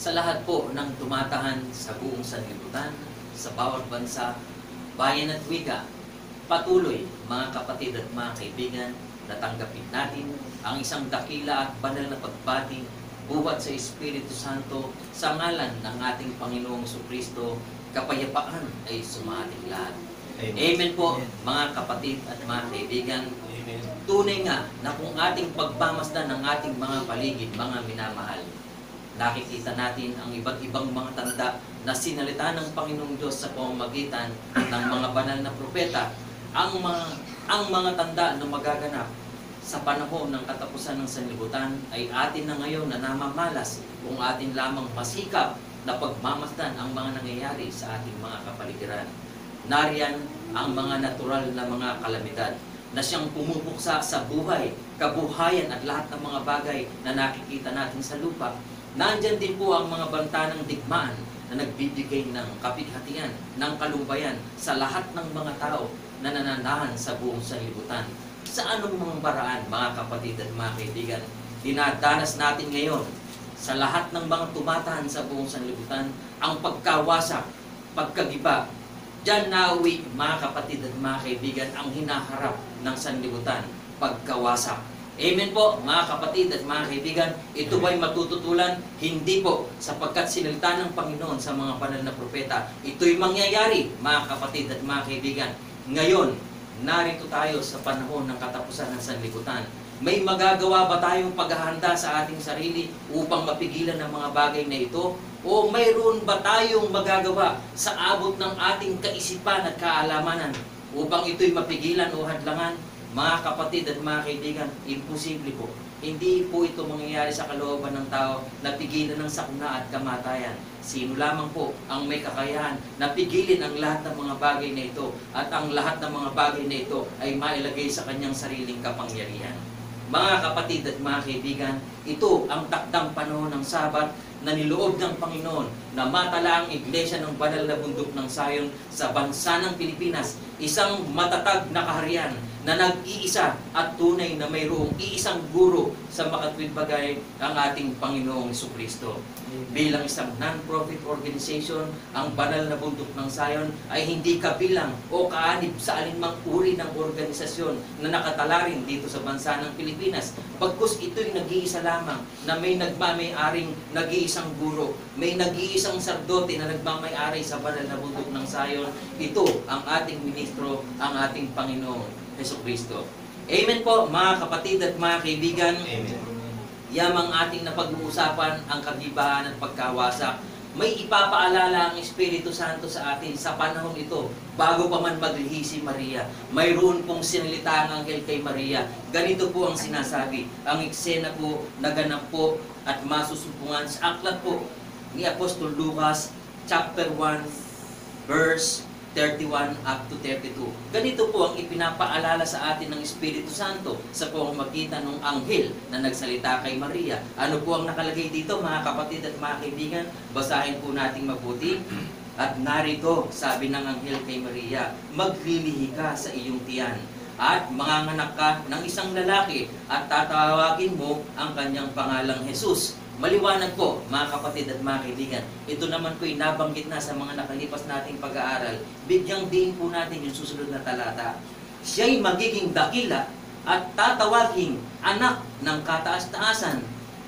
sa lahat po ng tumatahan sa buong sanlibutan, sa bawat bansa, bayan at wika. Patuloy, mga kapatid at mga kaibigan, natanggapin natin ang isang dakila at banal na pagbati buhat sa Espiritu Santo sa ngalan ng ating Panginoong Jesucristo. Kapayapaan ay sumating lahat. Amen, Amen po, mga kapatid at mga kaibigan. Amen. Tunay nga na kung ating pagmamasdan ng ating mga paligid, mga minamahal, nakikita natin ang iba't ibang mga tanda na sinalita ng Panginoong Diyos sa pamamagitan ng mga banal na propeta. Ang mga tanda na magaganap sa panahon ng katapusan ng sanlibutan ay atin na ngayon na namamalas kung atin lamang masikap na pagmamasdan ang mga nangyayari sa ating mga kapaligiran. Nariyan ang mga natural na mga kalamidad na siyang pumupuksa sa buhay, kabuhayan at lahat ng mga bagay na nakikita natin sa lupa. Nandyan din po ang mga banta ng digmaan na nagbibigay ng kapighatian, ng kalumbayan sa lahat ng mga tao na nananahan sa buong sanlibutan. Sa anong mga paraan, mga kapatid at mga kaibigan, dinadanas natin ngayon sa lahat ng mga tumatahan sa buong sanlibutan ang pagkawasak, pagkagiba. Diyan nauwi, mga kapatid at mga kaibigan, ang hinaharap ng sanlibutan, pagkawasak. Amen po, mga kapatid at mga kaibigan. Ito ba'y matututulan? Hindi po, sapagkat sinalita ng Panginoon sa mga banal na propeta. Ito'y mangyayari, mga kapatid at mga kaibigan. Ngayon, narito tayo sa panahon ng katapusan ng sanlibutan. May magagawa ba tayong paghahanda sa ating sarili upang mapigilan ang mga bagay na ito? O mayroon ba tayong magagawa sa abot ng ating kaisipan at kaalamanan upang ito'y mapigilan o hadlangan? Mga kapatid at mga kaibigan, imposible po. Hindi po ito mangyayari sa kalooban ng tao na pigilan ng sakuna at kamatayan. Sino lamang po ang may kakayahan na pigilin ang lahat ng mga bagay na ito at ang lahat ng mga bagay na ito ay mailagay sa kanyang sariling kapangyarihan. Mga kapatid at mga kaibigan, ito ang takdang panahon ng Sabat na niloob ng Panginoon na matala ang iglesia ng banal na bundok ng Sayon sa bansa ng Pilipinas, isang matatag na kaharian na nag-iisa at tunay na mayroong iisang guro sa makatwid bagay ang ating Panginoong Jesucristo. Bilang isang non-profit organization, ang banal na bundok ng Sayon ay hindi kabilang o kaanib sa alinmang uri ng organisasyon na nakatala rin dito sa bansa ng Pilipinas. Bagkus ito'y nag-iisa lamang na may nagmamay-aring nag-iisang guro, may nag-iisang sardote na nagmamay-ari sa banal na bundok ng Sayon. Ito ang ating ministro, ang ating Panginoon Jesucristo. Amen po, mga kapatid at mga kaibigan. Amen. Yamang ating napag-uusapan ang kagibahan at pagkawasak. May ipapaalala ang Espiritu Santo sa atin sa panahon ito bago pa man maglihi si Maria. Mayroon pong sinalita ang anghel kay Maria. Ganito po ang sinasabi. Ang eksena po, naganap po at masusumpungan sa aklat po ni Apostol Lucas chapter 1 verse 31 up to 32. Ganito po ang ipinapaalala sa atin ng Espiritu Santo sa pamamagitan ng anghel na nagsalita kay Maria. Ano po ang nakalagay dito, mga kapatid at mga kaibigan? Basahin po nating mabuti. At narito, sabi ng anghel kay Maria, maglilihi ka sa iyong tiyan at manganganak ka ng isang lalaki at tatawagin mo ang kanyang pangalang Jesus. Maliwanag po, mga kapatid at mga kaibigan. Ito naman po ay nabanggit na sa mga nakalipas nating pag-aaral. Bigyang diin po natin yung susunod na talata. Siya'y magiging dakila at tatawaging anak ng kataas-taasan.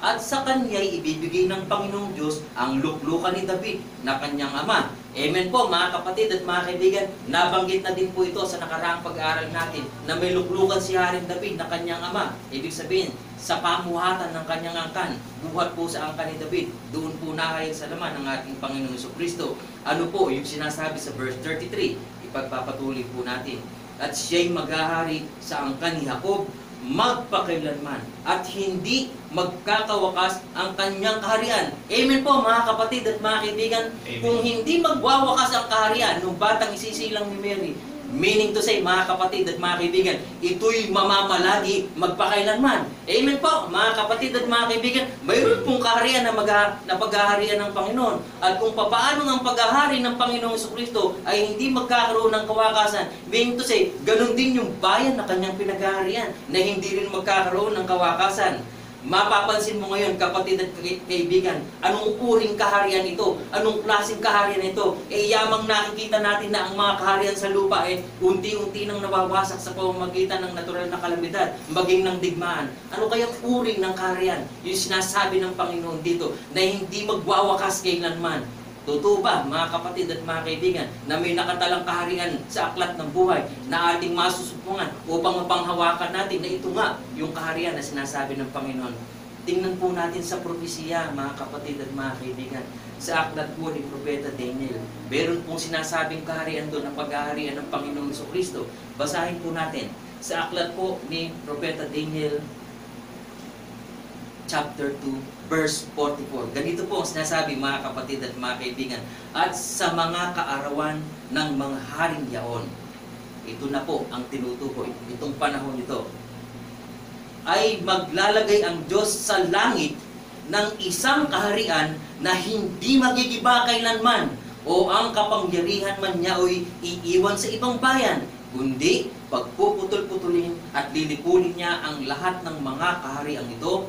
At sa kanya'y ibibigay ng Panginoong Diyos ang luklukan ni David na kanyang ama. Amen po, mga kapatid at mga kaibigan. Nabanggit na din po ito sa nakaraang pag-aaral natin na may luklukan si Haring David na kanyang ama. Ibig sabihin, sa pamuhatan ng kanyang angkan, buhat po sa angkan ni David, doon po nahayag sa laman ng ating Panginoong Jesucristo. Ano po yung sinasabi sa verse 33? Ipagpapatuloy po natin. At siya'y maghahari sa angkan ni Jacob magpakailanman at hindi magkakawakas ang kanyang kaharian. Amen po, mga kapatid at mga kaibigan. Amen. Kung hindi magwawakas ang kaharian ng batang isisilang ni Mary, meaning to say, mga kapatid at mga kaibigan, ito'y mamamalagi magpakailanman. Amen po, mga kapatid at mga kaibigan. Mayroon pong kaharian na paghaharian ng Panginoon. At kung papaano ang paghahari ng Panginoong Jesucristo ay hindi magkakaroon ng kawakasan, meaning to say, ganun din yung bayan na kanyang pinaghaharian na hindi rin magkakaroon ng kawakasan. Mapapansin mo ngayon, kapatid at kaibigan, anong uring kaharian ito? Anong klaseng kaharian ito? Yamang nakikita natin na ang mga kaharian sa lupa unti-unti nang nawawasak sa pamamagitan ng natural na kalamidad, maging ng digmaan. Ano kayang uring ng kaharian? Yung sinasabi ng Panginoon dito, na hindi magwawakas kailanman. Totoo ba, mga kapatid at mga kaibigan, na may nakatalang kaharian sa aklat ng buhay na ating masusupungan upang mapanghawakan natin na ito nga yung kaharian na sinasabi ng Panginoon? Tingnan po natin sa propesiya, mga kapatid at mga kaibigan, sa aklat po ni Propeta Daniel. Meron pong sinasabing kaharian doon na paghaharian ng Panginoon Jesucristo. Basahin po natin sa aklat po ni Propeta Daniel chapter 2, verse 44. Ganito po ang sinasabi, mga kapatid at mga kaibigan. At sa mga kaarawan ng mga haring yaon, ito na po ang tinutukoy, itong panahon ito, ay maglalagay ang Diyos sa langit ng isang kaharian na hindi magigiba kailanman, o ang kapangyarihan man niya ay iiwan sa ibang bayan, kundi pagpuputol-putulin at lilipulin niya ang lahat ng mga kahariang ito,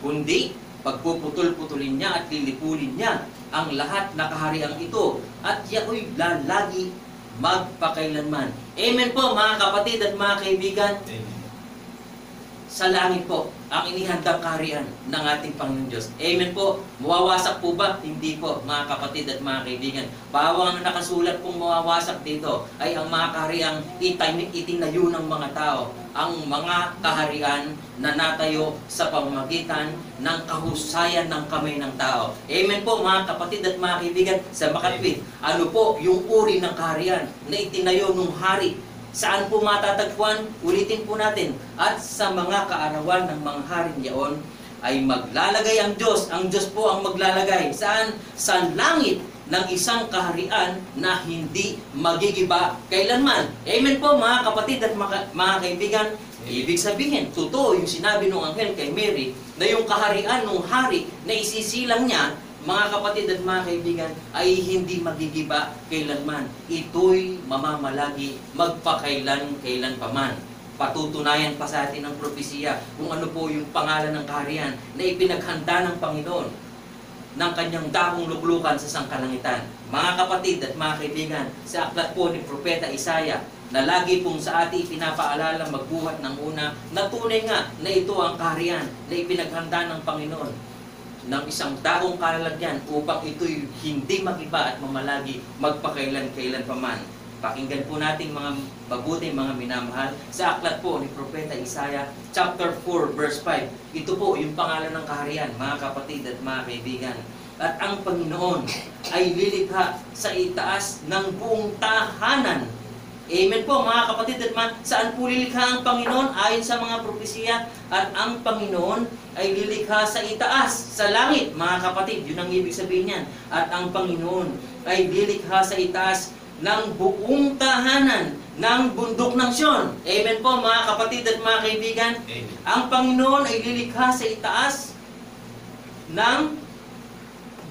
kundi pagpuputol-putulin niya at lilipulin niya ang lahat na kahariang ito, at yaoy lalagi magpakailanman. Amen po, mga kapatid at mga kaibigan. Amen. Sa langit po ang inihandang kaharian ng ating Panginoon Diyos. Amen po. Mawawasak po ba? Hindi po, mga kapatid at mga kaibigan. Bawang na nakasulat pong mawawasak dito ay ang mga kahariang itinayo ng mga tao. Ang mga kaharian na natayo sa pamamagitan ng kahusayan ng kamay ng tao. Amen po, mga kapatid at mga kaibigan. Sa makatwid, ano po yung uri ng kaharian na itinayo ng hari? Saan po matatagpuan? Ulitin po natin. At sa mga kaarawan ng mga haring yaon ay maglalagay ang Diyos. Ang Diyos po ang maglalagay. Saan? Sa langit ng isang kaharian na hindi magigiba kailanman. Amen po, mga kapatid at mga kaibigan. Ibig sabihin, totoo yung sinabi ng anghel kay Mary na yung kaharian ng hari na isisilang niya, mga kapatid at mga kaibigan, ay hindi magigiba kailanman. Ito'y mamamalagi magpakailan-kailan paman. Patutunayan pa sa atin ng propesiya kung ano po yung pangalan ng kaharian na ipinaghanda ng Panginoon ng kanyang dakong luklukan sa sangkalangitan. Mga kapatid at mga kaibigan, sa aklat po ni Propeta Isaiah, na lagi pong sa atin pinapaalala magbuhat ng una, na tunay nga na ito ang kaharian na ipinaghanda ng Panginoon ng isang daong kalalagyan upang ito'y hindi magiba at mamalagi magpakailan-kailan paman. Pakinggan po natin mga mabuti, mga minamahal, sa aklat po ni Propeta Isaiah, chapter 4, verse 5. Ito po yung pangalan ng kaharian, mga kapatid at mga kaibigan. At ang Panginoon ay lilikha sa itaas ng buong tahanan. Amen po, mga kapatid at mga, saan po lilikha ang Panginoon? Ayon sa mga propesiya, at ang Panginoon ay lilikha sa itaas, sa langit, mga kapatid. Yun ang ibig sabihin niyan. At ang Panginoon ay lilikha sa itaas ng buong tahanan ng bundok ng Sion. Amen po, mga kapatid at mga kaibigan. Amen. Ang Panginoon ay lilikha sa itaas ng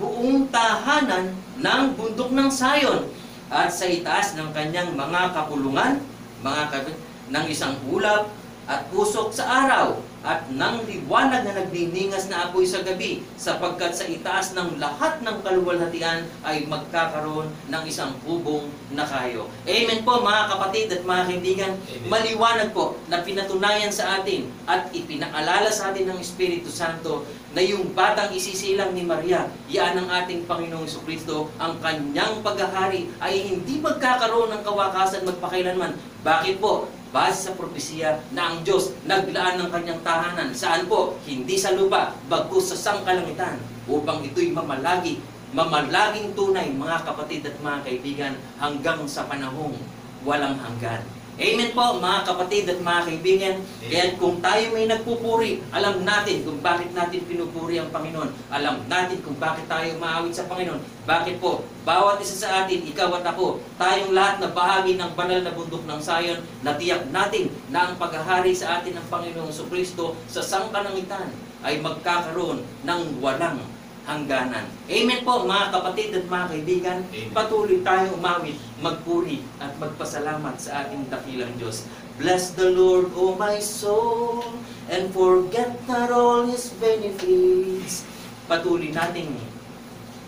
buong tahanan ng bundok ng Sion, at sa itaas ng kanyang mga kapulungan, ng isang ulap at usok sa araw, at ng liwanag na nagniningas na apoy sa gabi, sapagkat sa itaas ng lahat ng kaluwalhatian ay magkakaroon ng isang kubong na kayo. Amen po, mga kapatid at mga kaibigan. Amen. Maliwanag po na pinatunayan sa atin at ipinaalala sa atin ng Espiritu Santo na yung batang isisilang ni Maria, yan ang ating Panginoong Jesucristo, ang kanyang paghahari ay hindi magkakaroon ng kawakasan magpakailanman. Bakit po? Base sa propesiya na ang Diyos naglaan ng kanyang tahanan. Saan po? Hindi sa lupa, bagkus sa sangkalangitan, upang ito'y mamalaging tunay, mga kapatid at mga kaibigan, hanggang sa panahong walang hanggan. Amen po, mga kapatid at mga kaibigan. Kaya kung tayo may nagpupuri, alam natin kung bakit natin pinupuri ang Panginoon. Alam natin kung bakit tayo maawit sa Panginoon. Bakit po? Bawat isa sa atin, ikaw at ako, tayong lahat na bahagi ng banal na bundok ng Sion, natiyak natin na ang paghahari sa atin ng Panginoong Jesucristo sa sangkalangitan ay magkakaroon ng walang hangganan. Amen po, mga kapatid at mga kaibigan. Amen. Patuloy tayong umawit, magpuri at magpasalamat sa ating dakilang Diyos. Bless the Lord, O my soul, and forget not all His benefits. Patuloy nating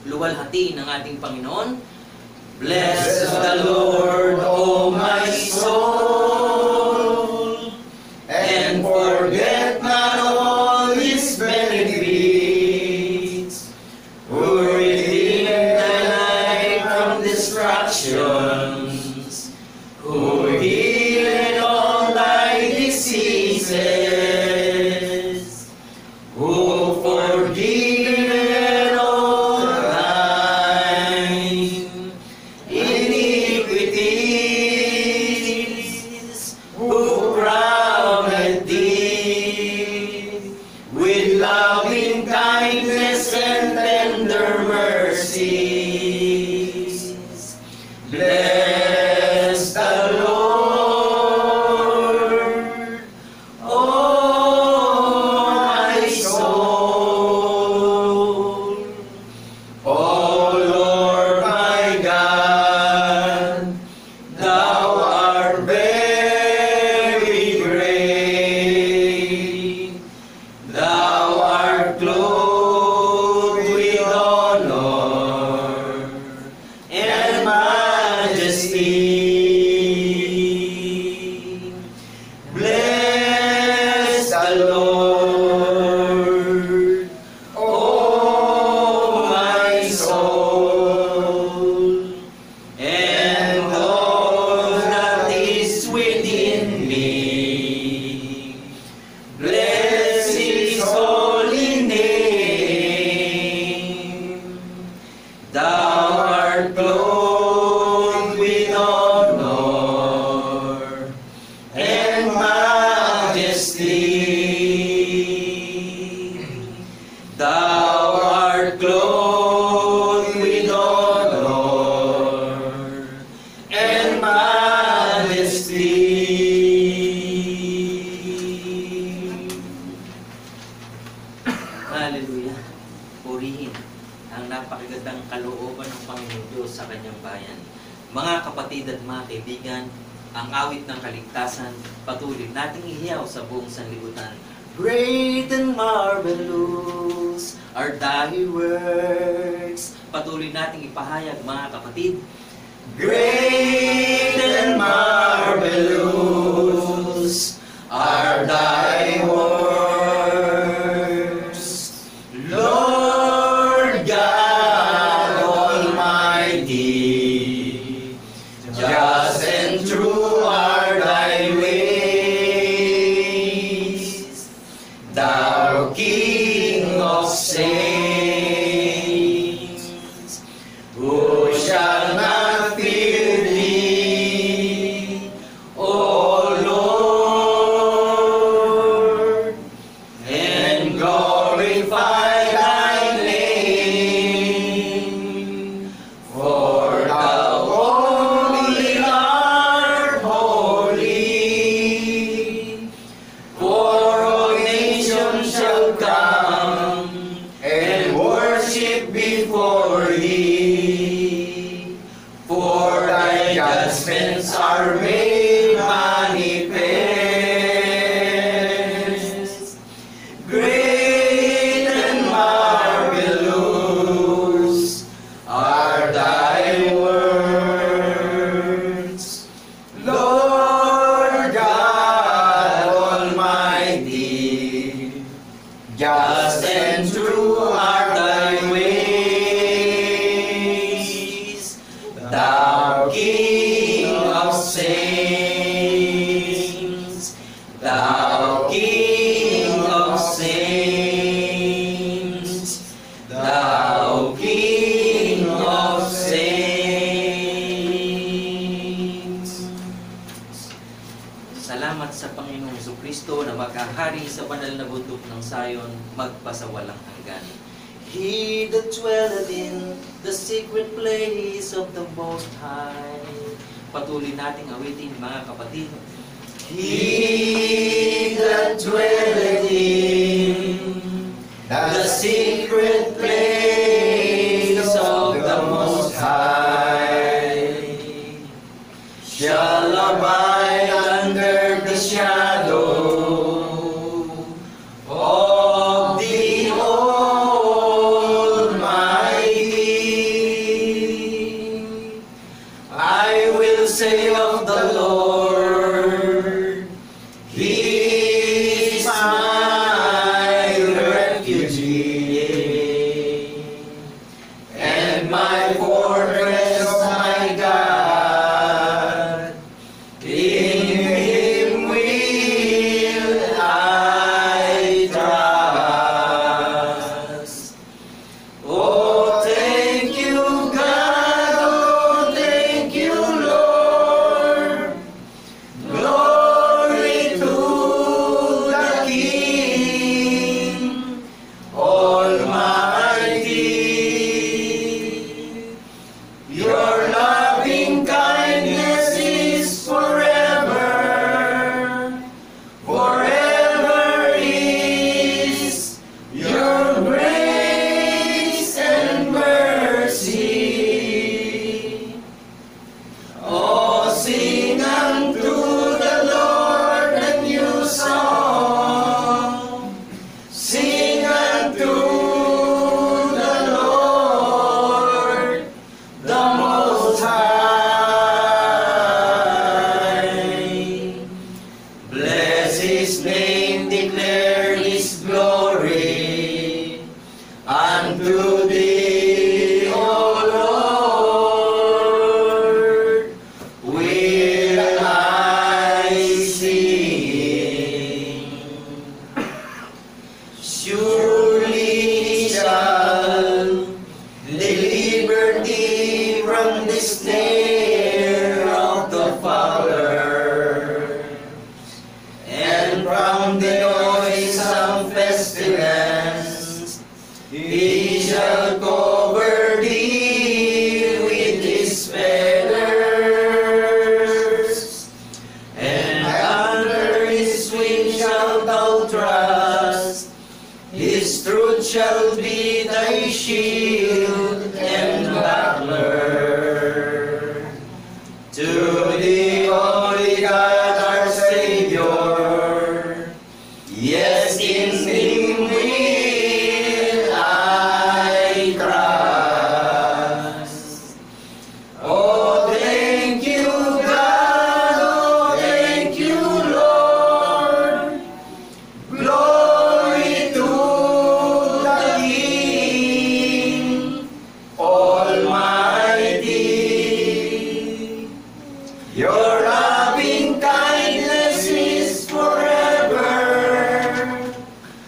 luwalhatiin ang ating Panginoon. Bless the Lord, O my soul, and forget not all His benefits, who redeemed thy life from destructions, who healed all thy diseases, who forgive all thine iniquities, who crowned thee with loving kindness and tender mercies. Bless the Lord, O my soul. O Lord my God, Thou art very great. Thou art clothed with honor and majesty. Bless the Lord, O my soul, and all that is within me. Bless His holy name. Thou art clothed with honor and majesty. Thou art clothed with honor and majesty. Hallelujah. Purihin ang napakagandang kalooban ng Panginoon Diyos sa kanyang bayan. Mga kapatid at mga kaibigan, ang awit ng kaligtasan, patuloy nating ihiyaw sa buong sanlibutan. Great and marvelous are thy works. Patuloy nating ipahayag, mga kapatid. Great and marvelous are thy works, Lord God Almighty. Just and true are thy ways, thou King of saints. Who shall not fear thee, O Lord, and glorify thy name? For thou only art holy, for all nations shall come and worship before thee. For thy judgments are made manifest. Great and marvelous are thy works, Lord God Almighty. Just and true are thy ways, thou King of saints, thou King of saints, thou King of saints. Salamat sa Panginoong Jesucristo na maghahari sa banal na bundok ng Zion magpasawalang hanggan. He that dwelleth in the secret place of the Most High. Patuloy nating awitin, mga kapatid. He that dwelleth in the secret place of the Most High shall abide under Surely shall deliver thee from the snare of the fowler, and from the noisome pestilence. He shall cover thee with his feathers, and under his wings shalt thou trust. His truth shall be thy shield and buckler. To thee, Holy God, our Savior, yes, in Him will I trust. Oh, thank you, God, oh, thank you, Lord. Glory to the King Almighty. Your loving kindness is forever.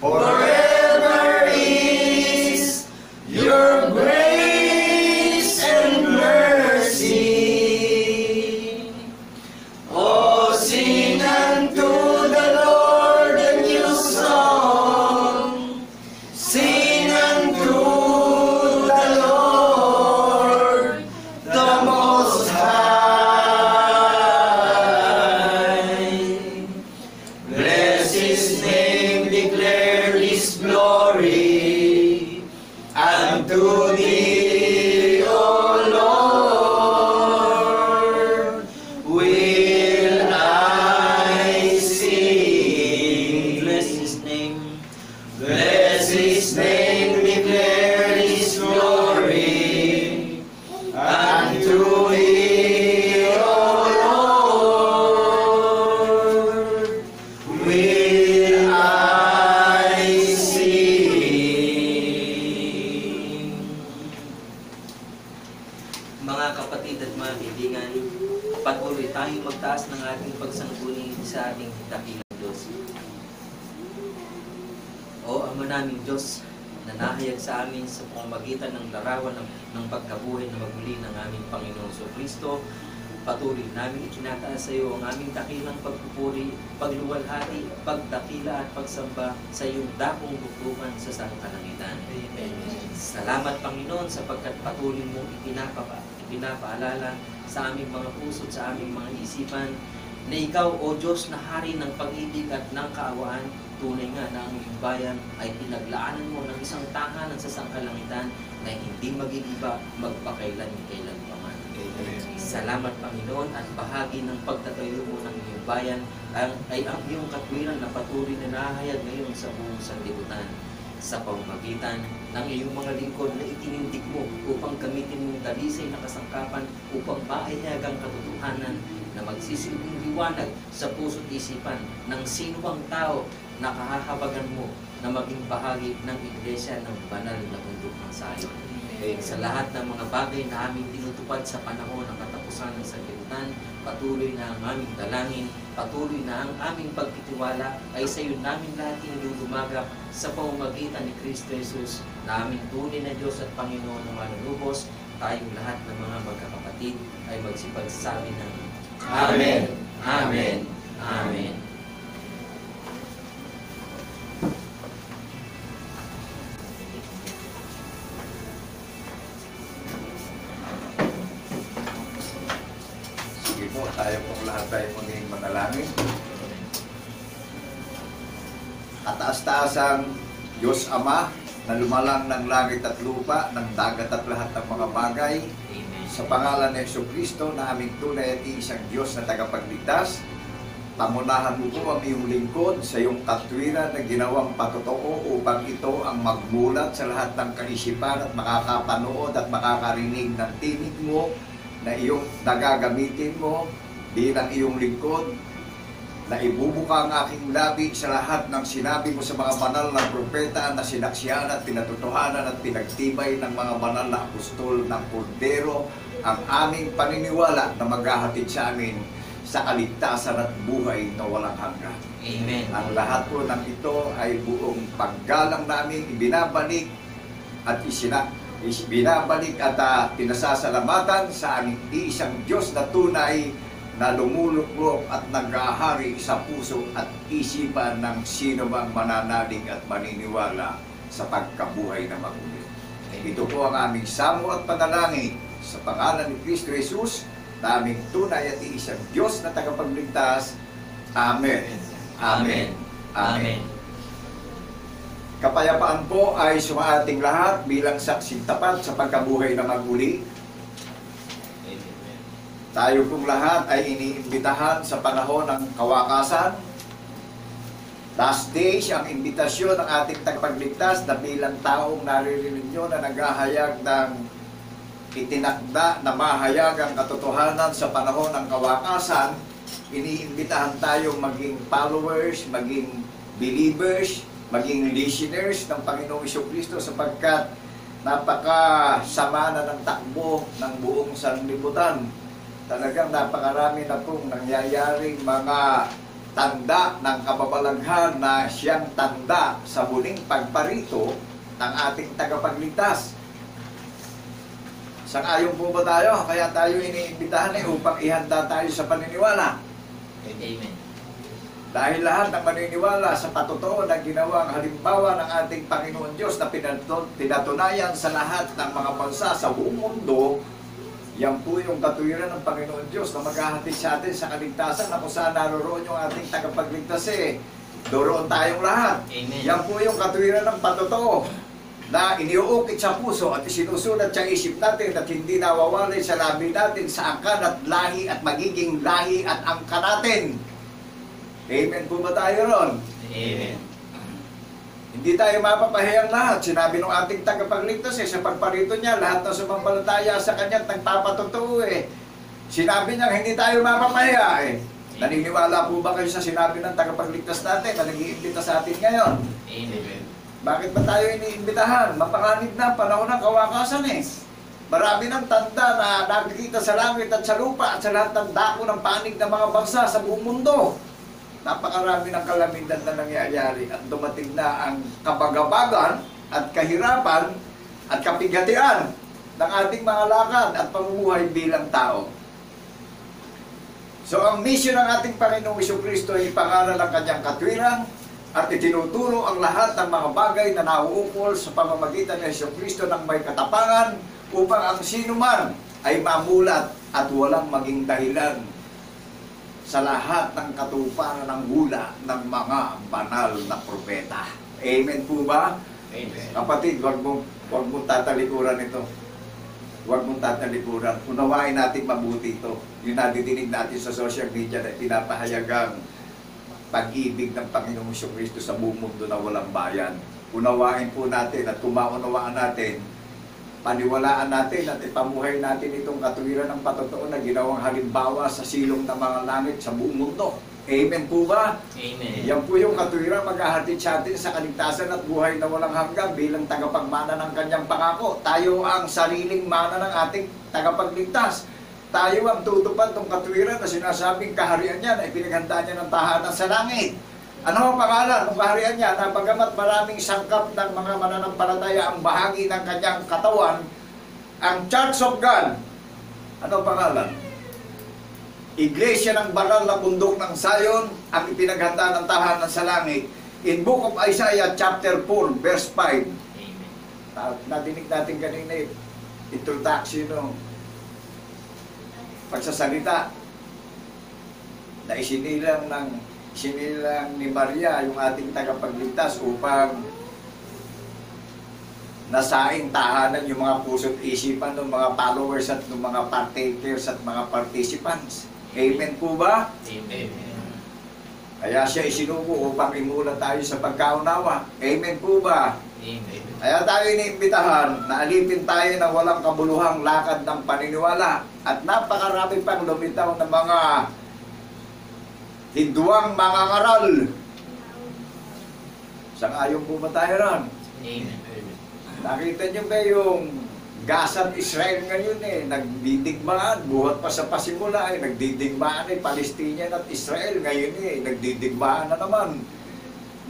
Forever is your grace and mercy. Oh, sing unto the Lord a new song. Sing unto the Lord the Most High. Bless His name, declare His glory. Unto Thee, O Lord, will I sing. Bless His name. Bless His name, declare His glory. Unto Thee, O Lord, will I sing. Mga kapatid at mga kaibigan, patuloy tayong magtaas ng ating pagsangguni sa ating dakilang Diyos. O Ama naming Diyos, na nahayag sa amin sa pamamagitan ng larawan ng pagkabuhay na maguli ng aming Panginoong Kristo, patuloy namin itinataas sa iyo ang aming dakilang pagpupuri, pagluwalhati, pagdakila at pagsamba sa iyong dakong bukbukan sa sangkalangitan. Salamat, Panginoon, sapagkat patuloy mong pinapaalala sa aming mga puso at sa aming mga isipan na ikaw, O Diyos, na hari ng pag-ibig at ng kaawaan. Tunay nga na ang iyong bayan ay pinaglaanan mo ng isang tahanan sa sangkalangitan na hindi mag-iiba magpakailan-kailan pa man. Salamat, Panginoon, at bahagi ng pagtatayo mo ng iyong bayan ay ang iyong katwiran na patuloy na nahayag ngayon sa buong sanlibutan sa pamamagitan ng iyong mga lingkod na itinindig mo upang gamitin mong dalisay na kasangkapan upang maayag ang katotohanan na magsisilbing liwanag sa puso't isipan ng sino bang tao na kahahabagan mo na maging bahagi ng iglesia ng banal na bundok ng Sion. Sa lahat ng mga bagay na aming tinutupad sa panahon ng katapusan ng sanlibutan, patuloy na ang aming dalangin, patuloy na ang aming pagtitiwala ay sa iyo namin lahat inilulumagap sa pamamagitan ni Kristo Jesus na aming tunay na Diyos at Panginoon ng manunubos. Tayong lahat ng mga magkakapatid ay magsipagsabi ng Amen, Amen, Amen. Sige po, tayo pong lahat tayo maging manalangin. Kataas-taasang Diyos Ama na lumalang ng langit at lupa, ng dagat at lahat ng mga bagay, sa pangalan ni Jesucristo na aming tunay at isang Diyos na tagapagligtas, pamunahan mo po ang iyong lingkod sa iyong katwiran na ginawang patotoo upang ito ang magmulat sa lahat ng kaisipan at makakapanood at makakarinig ng tinig mo na iyong nagagamitin mo bilang iyong lingkod, na ibubuka ang aking labi sa lahat ng sinabi mo sa mga banal na propeta na sinaksihan at pinatutuhanan at pinagtibay ng mga banal na apostol ng Kordero ang aming paniniwala na maghahatid sa amin sa kaligtasan at buhay na walang hanggan. Amen. Ang lahat po ng ito ay buong paggalang namin ibinabalik at binabalik at pinasasalamatan sa aming isang Diyos na tunay na lumuluklok at nag-ahari sa puso at isipan ng sino mang mananalig at maniniwala sa pagkabuhay na maguli. Ito po ang aming samo at panalangin sa pangalan ni Kristo Jesus na aming tunay at isang Diyos na tagapagligtas. Amen. Amen. Amen. Kapayapaan po ay sa ating lahat bilang saksing tapat sa pagkabuhay na maguli. Tayo pong lahat ay iniimbitahan sa panahon ng kawakasan. Last days, ang imbitasyon ng ating tagapagligtas na bilang taong naririnig nyo na naghahayag ng itinakda na mahayag ang katotohanan sa panahon ng kawakasan. Iniimbitahan tayong maging followers, maging believers, maging listeners ng Panginoong Jesucristo sapagkat napakasama na ng takbo ng buong sanlibutan. Talagang napakarami na pong nangyayaring mga tanda ng kababalaghan na siyang tanda sa muling pagparito ng ating tagapagligtas. Sang-ayon po ba tayo? Kaya tayo iniimbitahan upang ihanda tayo sa paniniwala. Amen. Dahil lahat ng maniniwala sa patotoo na ginawang halimbawa ng ating Panginoon Diyos na pinatunayan sa lahat ng mga bansa sa buong mundo, yan po yung katuwiran ng Panginoon Diyos na maghahatid sa atin sa kaligtasan na kung saan naroroon yung ating tagapagligtas doroon tayong lahat. Amen. Yan po yung katuwiran ng patotoo na iniuukit sa puso at isinusulat sa isip natin at hindi nawawalay sa labi natin sa angkan at lahi at magiging lahi at angka natin. Amen po ba tayo ron? Amen. Hindi tayo mapapahiyang lahat. Sinabi ng ating tagapagligtas sa pagparito niya, lahat ng sumampalataya sa kanya at nagpapatotoo Sinabi niya, hindi tayo mapapahiya Naniniwala po ba kayo sa sinabi ng tagapagligtas natin na nag-iimbita sa atin ngayon? Amen. Bakit ba tayo iniimbitahan? Mapanganib na ang panahon ng kawakasan Marami ng tanda na nakikita sa langit at sa lupa at sa lahat ng dako ng panig ng mga bangsa sa buong mundo. Napakarami ng kalamidad na nangyayari at dumating na ang kabagabagan at kahirapan at kapighatian ng ating mga lakad at pamumuhay bilang tao. So ang mission ng ating Panginoong Jesucristo ay ipangaral ang kanyang katwiran at itinuturo ang lahat ng mga bagay na nauukol sa pamamagitan ni Jesucristo ng may katapangan upang ang sinuman ay mamulat at walang maging dahilan sa lahat ng katuparan ng hula ng mga banal na propeta. Amen po ba? Amen. Kapatid, wag mo tatalikuran ito. Huwag mong tatalikuran. Unawain natin mabuti ito. Yung nadidinig natin sa social media na pinapahayagang pag-ibig ng Panginoong Jesucristo sa buong mundo na walang bayan. Unawain po natin at kung maunawaan natin, paniwalaan natin at ipamuhay natin itong katuwiran ng patotoo na ginawang halimbawa sa silong ng mga langit sa buong mundo. Amen po ba? Amen. Yan po yung katuwiran maghahatid sa atin sa kaligtasan at buhay na walang hanggan bilang tagapagmana ng kanyang pangako. Tayo ang sariling mana ng ating tagapagligtas. Tayo ang tutupad ng katuwiran na sinasabing kaharian niya na ipinaghanda niya ng tahanan sa langit. Ano ang pangalan ng kaharian niya? Na bagamat maraming sangkap ng mga mananampalataya ang bahagi ng kanyang katawan, ang Church of God, ano ang pangalan? Iglesia ng banal na bundok ng Zion, ang ipinaghanda ng tahanan sa langit. In Book of Isaiah chapter 4 verse 5. Amen. Nadinig natin kanina introduction ng pagsasalita na isinilang ni Maria yung ating tagapagligtas upang nasaing tahanan yung mga puso't isipan ng mga followers at ng mga partakers at mga participants. Amen po ba? Amen. Kaya siya isinuko upang imulat tayo sa pagkaunawa. Amen po ba? Amen. Kaya tayo iniimbitahan na alipin tayo ng walang kabuluhang lakad ng paniniwala at napakarami pang lumitaw ng mga hinduang mga ngaral. Sang-ayon po ba tayo ron? Amen. Nakita niyo ba yung Gaza at Israel ngayon nagdidigmaan, buhat pa sa pasimula nagdidigmaan Palestinian at Israel ngayon nagdidigmaan na naman.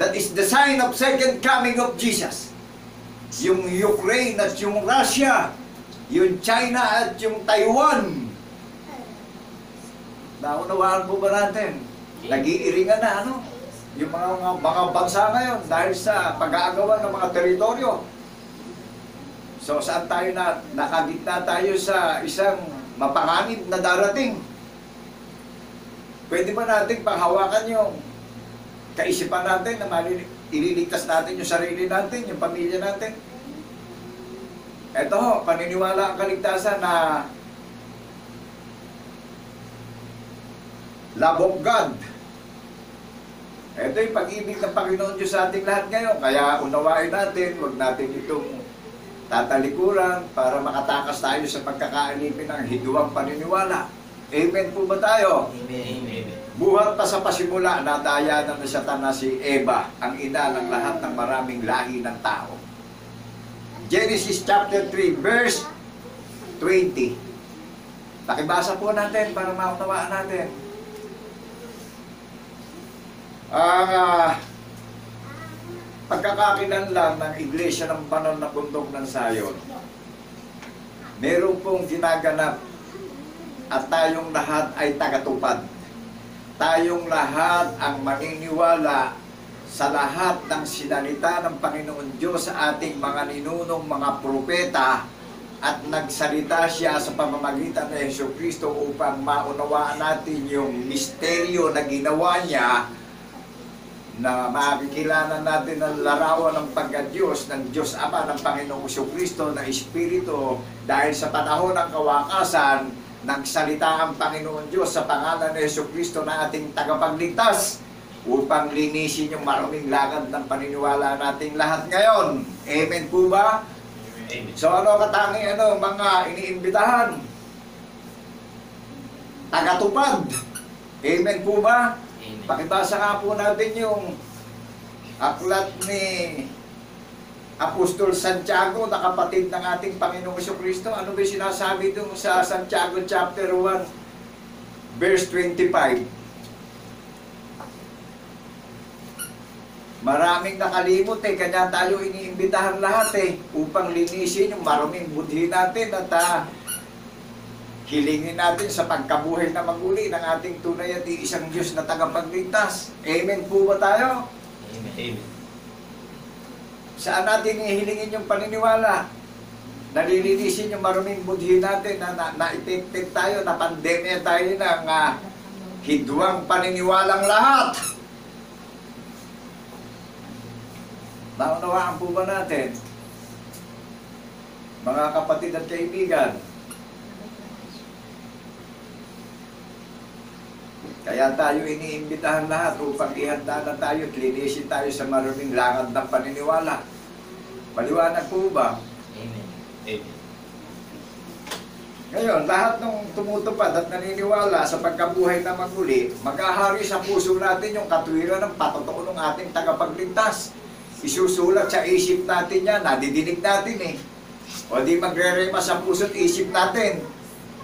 That is the sign of second coming of Jesus. Yung Ukraine at yung Russia, yung China at yung Taiwan. Naunawaan po ba natin? Nag-iiringan na yung mga bansa ngayon dahil sa pag-aagawan ng mga teritoryo. So saan tayo nakagitna tayo sa isang mapanganib na darating? Pwede ba natin panghawakan yung kaisipan natin na ililigtas natin yung sarili natin, yung pamilya natin? Ito ho, paniniwala ang kaligtasan na love of God. Ito yung pag-ibig ng Panginoon Diyos sa ating lahat ngayon. Kaya unawain natin, huwag natin itong tatalikuran para makatakas tayo sa pagkakaalipin ng hiduang paniniwala. Amen po ba tayo? Amen. Buhat pa sa pasimula, nadayanan na Satanas si Eva, ang ina ng lahat ng maraming lahi ng tao. Genesis chapter 3, verse 20. Pakibasa po natin para maunawaan natin. Pagkakakilanlan ng Iglesia ng Banal na Bundok ng Sayon, meron pong ginaganap at tayong lahat ay tagatupad. Tayong lahat ang maniniwala sa lahat ng sinalita ng Panginoon Diyos sa ating mga ninunong mga propeta at nagsalita siya sa pamamagitan ng Jesucristo upang maunawaan natin yung misteryo na ginawa niya, na makikilala natin ang larawan ng pagka-Diyos, ng Diyos Ama, ng Panginoong Jesucristo na Espiritu. Dahil sa panahon ng kawakasan, nagsalita ang Panginoon Diyos sa pangalan ng Jesucristo na ating tagapagligtas upang linisin yung maruming lakad ng paniniwala nating lahat ngayon. Amen po ba? Amen. So katangi mga iniimbitahan? Tagatupad. Amen po ba? Amen. Pakibasa nga po natin yung aklat ni Apostol Santiago, na kapatid ng ating Panginoong Jesucristo. Ano ba sinasabi doon sa Santiago chapter 1, verse 25? Maraming nakalimot kanya tayo iniimbitahan lahat upang linisin yung maruming budhi natin at hilingin natin sa pagkabuhay na maguli ng ating tunay at iisang Diyos na tagapagligtas. Amen po ba tayo? Amen. Saan natin ihilingin yung paniniwala? Nalilinisin yung maruming budhi natin na naipipit tayo, na pandemya tayo ng hidwang paniniwalang lahat. Naunawaan po ba natin? Mga kapatid at kaibigan, kaya tayo iniimbitahan lahat upang ihanda na tayo at linisin tayo sa maruming lakad ng paniniwala. Maliwanag po ba? Amen. Ngayon, lahat ng tumutupad at naniniwala sa pagkabuhay na maguli, mag-ahari sa puso natin yung katwiran ng patotoo ng ating tagapagligtas. Isusulat sa isip natin yan, nadidinig natin O di magre-rema sa puso at isip natin.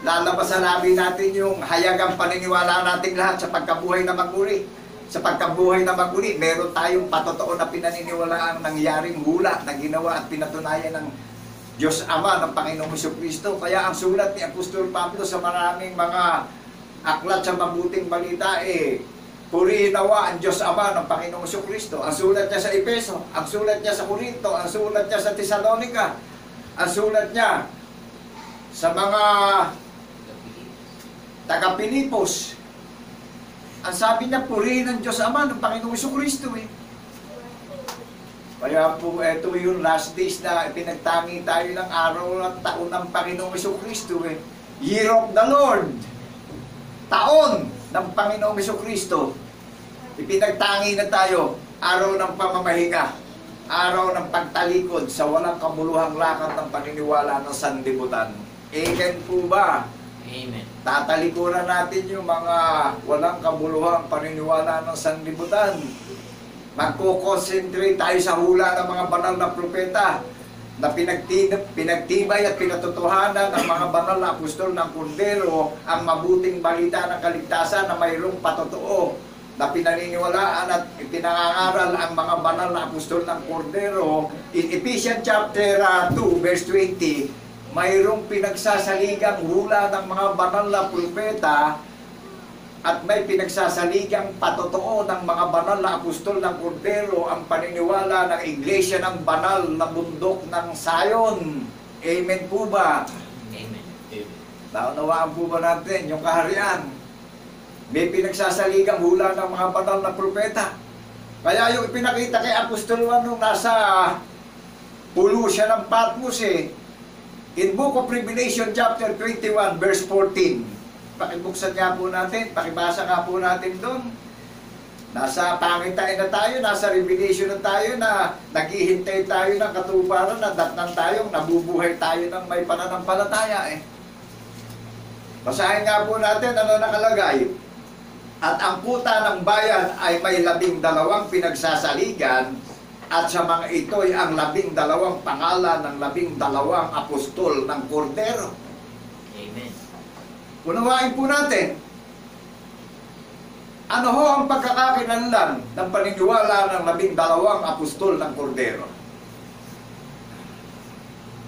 Lalabas sa labi natin yung hayagang paniniwala nating lahat sa pagkabuhay na maguli. Sa pagkabuhay na maguli, meron tayong patotoo na pinaniniwalaang nangyaring hula na ginawa at pinatunayan ng Diyos Ama, ng Panginoong Jesucristo. Kaya ang sulat ni Apostol Pablo sa maraming mga aklat sa mabuting balita purihin nawa ang Diyos Ama ng Panginoong Jesucristo. Ang sulat niya sa Efeso, ang sulat niya sa Corinto, ang sulat niya sa Thessalonica, ang sulat niya sa mga taga-Pilipos. Ang sabi niya, purihin ang Diyos Ama ng Panginoong Jesucristo Kaya po, ito yung last days na pinagtangi tayo ng araw at taon ng Panginoong Jesucristo Year of the Lord. Taon ng Panginoong Jesucristo. Ipinagtangi na tayo, araw ng pamamahinga, araw ng pagtalikod sa walang kamuluhang lakad ng paniniwala ng sanlibutan. Amen po ba? Amen. Tatalikuran natin yung mga walang kabuluhang paniniwala ng sanlibutan. Magko-concentrate tayo sa hula ng mga banal na propeta na pinagtibay at pinatotohanan ng mga banal na apostol ng Kordero ang mabuting balita ng kaligtasan na mayroong patotoo na pinaniniwalaan at pinangangaral ang mga banal na apostol ng Kordero. In Ephesians chapter 2 verse 20, mayroong pinagsasaligang hula ng mga banal na propeta at may pinagsasaligang patotoo ng mga banal na apostol ng Kordero ang paniniwala ng iglesia ng banal na bundok ng Sayon. Amen po ba? Amen. Naunawaan po ba natin yung kaharian? May pinagsasaligang hula ng mga banal na propeta. Kaya yung ipinakita kay Apostol Juan nung nasa pulo siya ng Patmos in Book of Revelation chapter 21 verse 14. Pakibuksan nga po natin, pakibasa nga po natin doon. Nasa pangitain na tayo, nasa Revelation na tayo, na naghihintay tayo ng katuparan, na datnan tayong nabubuhay tayo ng may pananampalataya Basahin nga po natin ano nakalagay. At ang kuta ng bayan ay may 12 pinagsasaligan, at sa mga ito'y ang 12 pangalan ng 12 apostol ng Kordero. Amen. Unawain po natin, ano ho ang pagkakakilanlan ng paniniwala ng 12 apostol ng Kordero?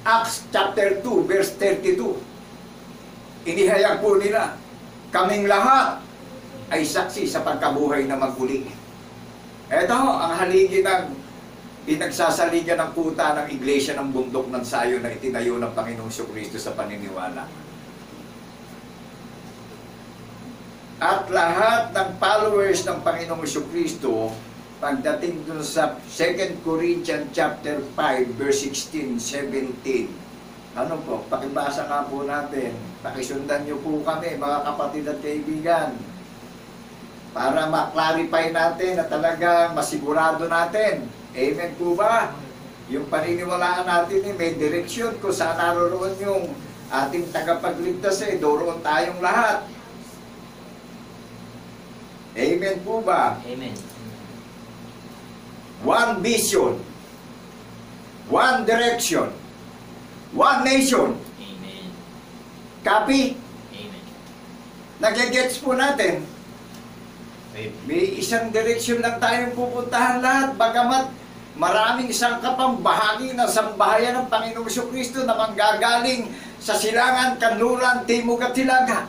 Acts chapter 2 verse 32. Inihayag po nila, kaming lahat ay saksi sa pagkabuhay na maguli. Ito ho, ang haligi ng pinagsasaligan ng kuta ng iglesia ng bundok ng Sayon na itinayo ng Panginoong Kristo sa paniniwala. At lahat ng followers ng Panginoong Kristo, pagdating dun sa 2 Corinthians chapter 5 verse 16, 17. Ano po? Pakibasa nga po natin. Pakisundan niyo po kami, mga kapatid at kaibigan, para ma-clarify natin na talagang masigurado natin. Amen po ba? Yung paniniwalaan natin may direksyon kung saan naroon yung ating tagapagligtas doon tayong lahat. Amen po ba? Amen. One vision, one direction, one nation. Amen. Copy? Amen. Nagigets po natin. May isang direksyon lang tayong pupuntahan lahat, bagamat maraming sangkapang bahagi ng sambahayan ng Panginoong Kristo na manggagaling sa silangan, kanluran, timog at hilaga.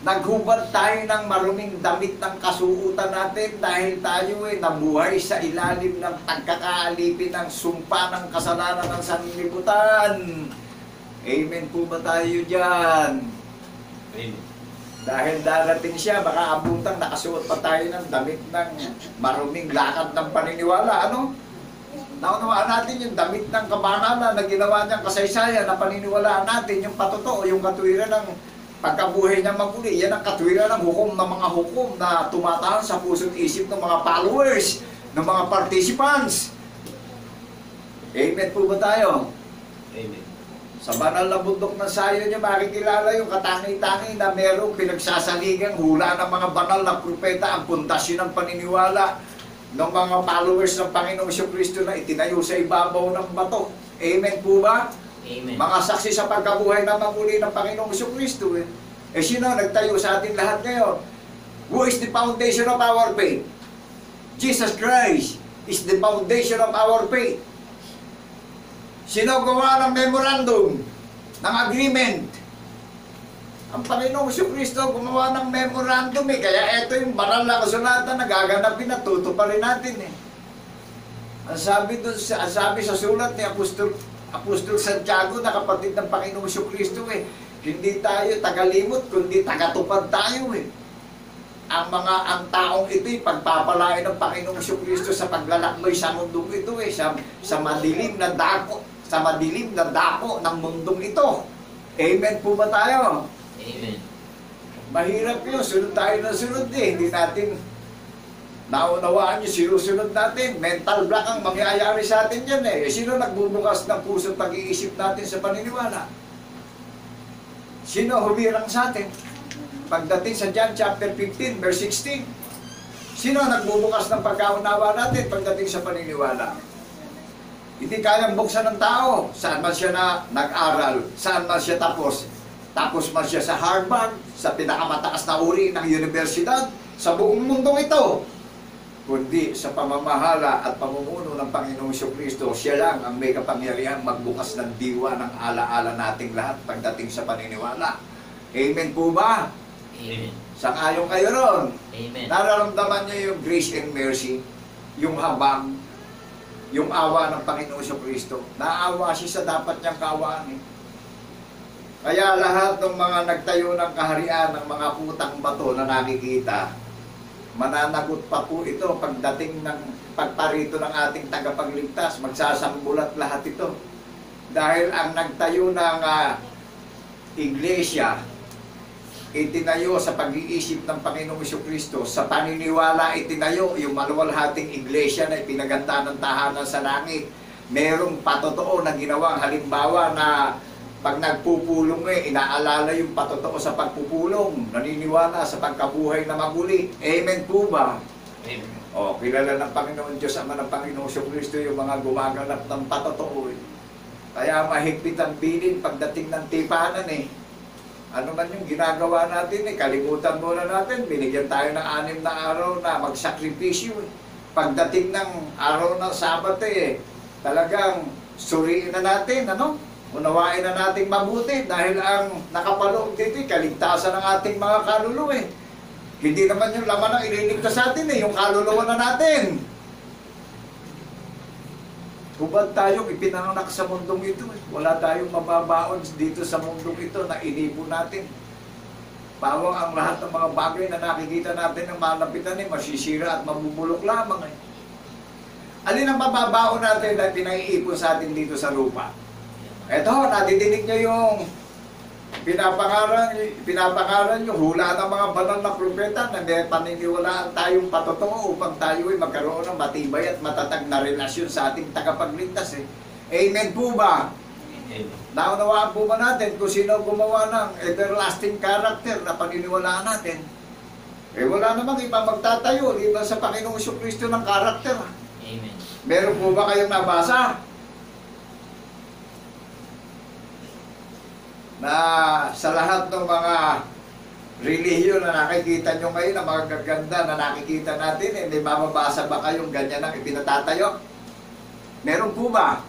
Naghubad tayo ng maruming damit ng kasuutan natin dahil tayo nabuhay sa ilalim ng pagkakaalipin ng sumpa ng kasalanan ng sanlibutan. Amen po ba tayo dyan? Amen. Dahil darating siya, baka abutang nakasuot pa tayo ng damit ng maruming lakad ng paniniwala. Ano? Naunawaan natin yung damit ng kabanalan na ginawa niyang kasaysayan na paniniwalaan natin, yung patotoo, yung katuwiran ng pagkabuhay niya maguli. Yan ang katwiran ng hukom ng mga hukom na tumatahan sa puso't isip ng mga followers, ng mga participants. Amen po ba tayo? Amen. Sa banal na bundok ng Sayon niya makikilala yung katangi-tangi na merong pinagsasaligang hula ng mga banal na propeta ang pundasyon ng paniniwala ng mga followers ng Panginoong Kristo na itinayo sa ibabaw ng bato. Amen po ba? Amen. Mga saksi sa pagkabuhay na maguli ng Panginoong Kristo. Sino nagtayo sa atin lahat ngayon? Who is the foundation of our faith? Jesus Christ is the foundation of our faith. Sino gawa ng memorandum, ng agreement? Ang Panginoong Kristo gumawa ng memorandum kaya ito yung banal na kasulatan na gaganapin at tutuparin natin Ang sabi sa sulat ni Apostol Santiago na kapatid ng Panginoong Kristo hindi tayo tagalimot kundi tagatupad tayo ang taong ito'y pagpapalain ng Panginoong Kristo sa paglalakbay sa mundong ito sa madilim na dako ng mundong ito. Amen po ba tayo? Amen. Mahirap yun, sunod tayo na sunod hindi natin naunawaan yung sinusunod natin. Mental block ang mangyayari sa atin yan Sino nagbubukas ng puso at pag-iisip natin sa paniniwala? Sino humirang sa atin? Pagdating sa John chapter 15 verse 16, sino nagbubukas ng pagkaunawa natin pagdating sa paniniwala? Hindi kayang buksan ng tao. Saan man siya nag-aral, saan man siya tapos. Tapos man siya sa Harvard, sa pinakamataas na uri ng universidad, sa buong mundong ito. Kundi sa pamamahala at pamumuno ng Panginoong Jesucristo, siya lang ang may kapangyarihan magbukas ng diwa ng alaala nating lahat pagdating sa paniniwala. Amen po ba? Amen. Sang-ayon kayo ron. Amen. Nararamdaman niyo yung grace and mercy, yung habag, yung awa ng Panginoong Jesucristo. Naawa siya sa dapat niyang kaawaan. Kaya lahat ng mga nagtayo ng kaharian ng mga putang bato na nakikita, mananagot pa po ito pagdating ng pagparito ng ating tagapagligtas. Magsasambulat lahat ito. Dahil ang nagtayo ng iglesia, itinayo sa pag-iisip ng Panginoong Jesucristo, sa paniniwala itinayo yung maluwalhating iglesia na ipinaganda ng tahanan sa langit. Merong patotoo na ginawang halimbawa na pag nagpupulong inaalala yung patotoo sa pagpupulong, naniniwala sa pagkabuhay na maguli. Amen po ba? Amen. O, kilala ng Panginoon Diyos, Ama ng Panginoong Jesucristo yung mga gumaganap ng patotoo. Kaya mahigpit ang bilin pagdating ng tipanan Ano man yung ginagawa natin kalimutan muna natin. Binigyan tayo ng 6 na araw na magsakripisyo Pagdating ng araw ng Sabat talagang suriin na natin, unawain na natin mabuti dahil ang nakapaloob dito kaligtasan ng ating mga kaluluwa Hindi naman yung laman ang ililigtas sa atin yung kaluluwa na natin. Hubad tayong ipinanganak sa mundong ito Wala tayong mababaon dito sa mundong ito na inipo natin. Pawang ang lahat ng mga bagay na nakikita natin ng malapitan masisira at mabubulok lamang Alin ang mababaon natin na pinaiipon sa atin dito sa lupa? Eto, nadidinig nyo yung pinapangaral nyo, hula ng mga banal na propeta na may paniniwalaan tayong patotoo upang tayo ay magkaroon ng matibay at matatag na relasyon sa ating tagapagligtas Amen po ba? Amen. Naunawaan po ba natin kung sino gumawa ng everlasting character na paniniwalaan natin? Wala namang ibang magtatayo, liban sa Panginoong Jesucristo ng character. Amen. Meron po ba kayong nabasa? Na sa lahat ng mga relihiyon na nakikita nyo ngayon, na mga gaganda na nakikita natin, may mababasa ba kayong ganyan ang ipinatatayo? Meron po ba?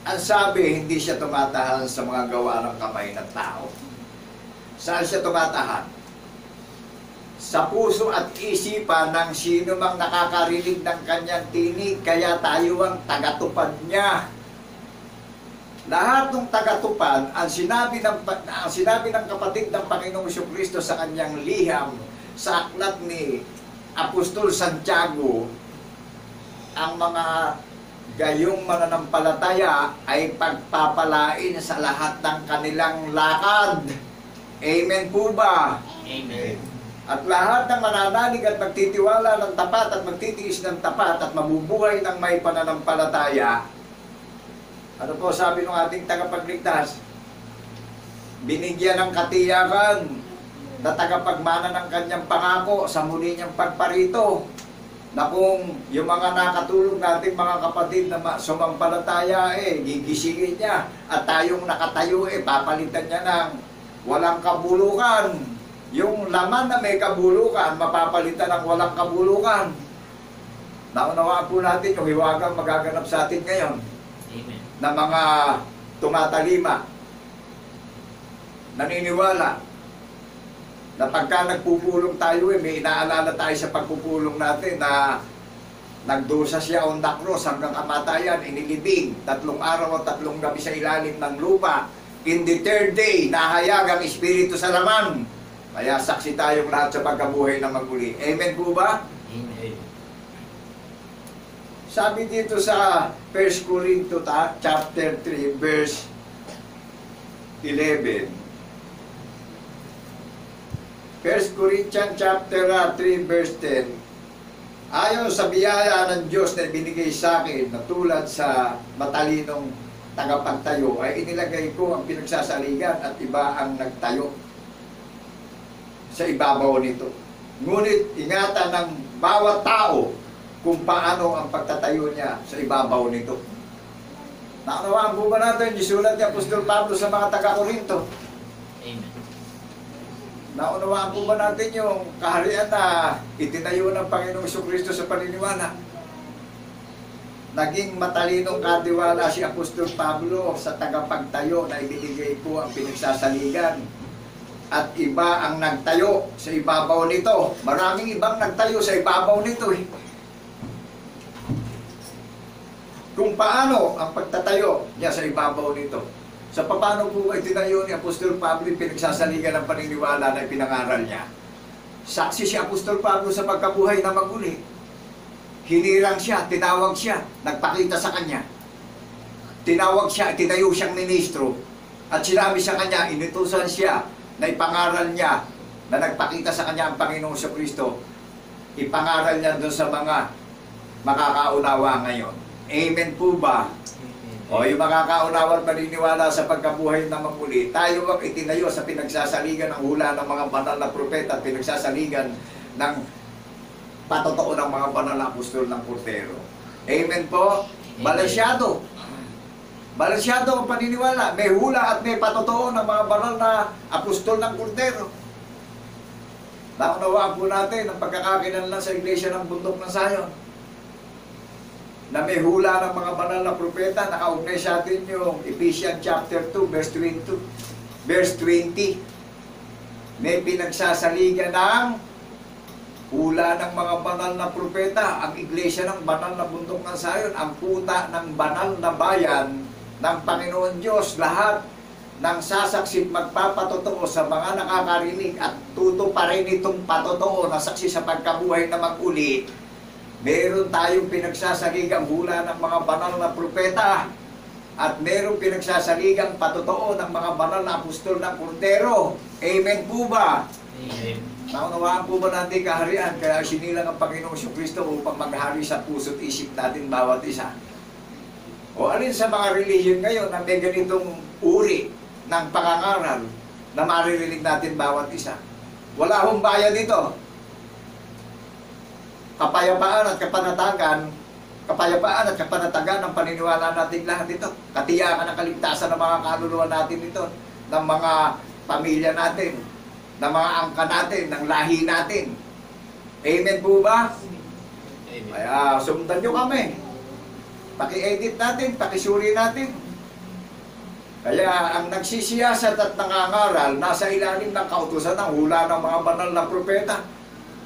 Ang sabi, hindi siya tumatahan sa mga gawa ng kamay ng tao. Saan siya tumatahan? Sa puso at isipan ng sino mang nakakarinig ng kanyang tinig, kaya tayo ang tagatupad niya. Lahat ng tagatupad, ang sinabi ng kapatid ng Panginoong Jesucristo sa kanyang liham, sa aklat ni Apostol Santiago, ang mga gayong mananampalataya ay pagpapalain sa lahat ng kanilang lakad. Amen po ba? Amen. At lahat ng mananalig at magtitiwala ng tapat at magtitiis ng tapat at mabubuhay ng may pananampalataya, ano po sabi ng ating tagapagligtas? Binigyan ng katiyakan na tagapagmana ng kanyang pangako sa muli niyang pagparito, na kung yung mga nakatulong nating mga kapatid na sumampalataya gigisingin niya, at tayong nakatayo papalitan niya ng walang kabulukan. Yung laman na may kabulukan, mapapalitan ng walang kabulukan. Naunawaan po natin yung hiwagang magaganap sa atin ngayon. Amen. Na mga tumatalima, naniniwala na pagka nagpupulong tayo may inaalala tayo sa pagpupulong natin na nagdusa siya on the cross hanggang kamatayan, inilibing 3 araw at 3 gabi sa ilalim ng lupa. In the 3rd day, nahayag ang Espiritu sa laman. Kaya saksi tayong lahat sa pagkabuhay na maguli. Amen po ba? Amen. Sabi dito sa 1 Corinto chapter 3 verse 11. 1 Corinthians chapter 3 verse 10. Ayon sa biyaya ng Diyos na ibinigay sa akin na tulad sa matalinong tagapagtayo, ay inilagay ko ang pinagsasaligan at iba ang nagtayo sa ibabaw nito. Ngunit ingatan ng bawat tao kung paano ang pagtatayo niya sa ibabaw nito. Naunawaan po ba natin yung sulat ni Apostol Pablo sa mga taga-Korinto? Amen. Naunawaan po ba natin yung kaharian na itinayo ng Panginoong Jesucristo sa paniniwala? Naging matalinong katiwala si Apostol Pablo sa tagapagtayo na ibinigay po ang pinagsasaligan. At iba ang nagtayo sa ibabaw nito. Maraming ibang nagtayo sa ibabaw nito eh. Kung paano ang pagtatayo niya sa ibabaw nito. Sa paano po ay tinayo ni Apostol Pablo yung pinagsasaligan ng paniniwala na ipinangaral niya. Saksi si Apostol Pablo sa pagkabuhay na maguli. Hinirang siya, tinawag siya, nagpakita sa kanya. Tinawag siya, tinayo siyang ministro. At sinabi sa kanya, inutusan siya na ipangaral niya, na nagpakita sa kanya ang Panginoong Jesucristo. Ipangaral niya doon sa mga makakaunawa ngayon. Amen po ba? O yung makakaunawa at maniniwala sa pagkabuhay na maguli, tayo ang itinayo sa pinagsasaligan ng hula ng mga banal na propeta at pinagsasaligan ng patotoo ng mga banal na apostol ng Kordero. Amen po? Balansyado. Balansyado ang paniniwala. May hula at may patotoo ng mga banal na apostol ng Kordero. Naunawaan po natin ang pagkakakilanlan sa iglesia ng bundok ng Zion. Na may hula ng mga banal na propeta, nakaugnay sa atin yung Ephesians chapter 2, verse 22. Verse 20. May pinagsasaligan ng hula ng mga banal na propeta, ang iglesia ng banal na bundok ng Zion, ang puta ng banal na bayan ng Panginoon Diyos, lahat ng sasaksit magpapatotoo sa mga nakakarinig at tutuparin itong patotoo na saksi sa pagkabuhay na maguli. Meron tayong pinagsasaligang hula ng mga banal na propeta at meron pinagsasaligang patotoo ng mga banal na apostol ng Kordero. Amen po ba? Amen. Naunawaan po ba natin kaharian? Kaya sinilang ang Panginoong Jesucristo upang maghari sa puso't isip natin bawat isa. O alin sa mga religion ngayon na may ganitong uri ng pangangaral na maririnig natin bawat isa? Wala hong bayan dito. Kapayapaan at kapanatagan ng paniniwala natin lahat ito. Katiyakan ng kaligtasan ng mga kaluluwa natin ito, ng mga pamilya natin, ng mga angka natin, ng lahi natin. Amen po ba? Amen. Kaya sundan nyo kami. Paki-edit natin, pakisuri natin. Kaya ang nagsisiyasat at nangangaral, nasa ilalim ng kautusan ng hula ng mga banal na propeta.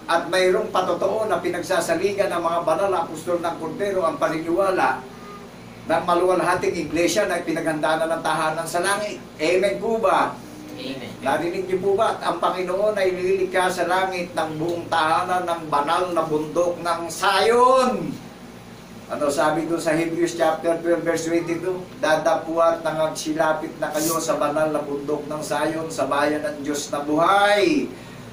At mayroong patotoo na pinagsasaligan ng mga banal na apostol ng Kordero ang paniniwala ng maluwalhating iglesia na pinaghandaan ng tahanan sa langit. Amen po ba? Amen. Narinig niyo po ba? Ang Panginoon ay nililikha sa langit ng buong tahanan ng banal na bundok ng Zion. Ano sabi doon sa Hebrews chapter 12 verse 22? Dadapuat na magsilapit na kayo sa banal na bundok ng Zion, sa bayan ng Diyos na buhay.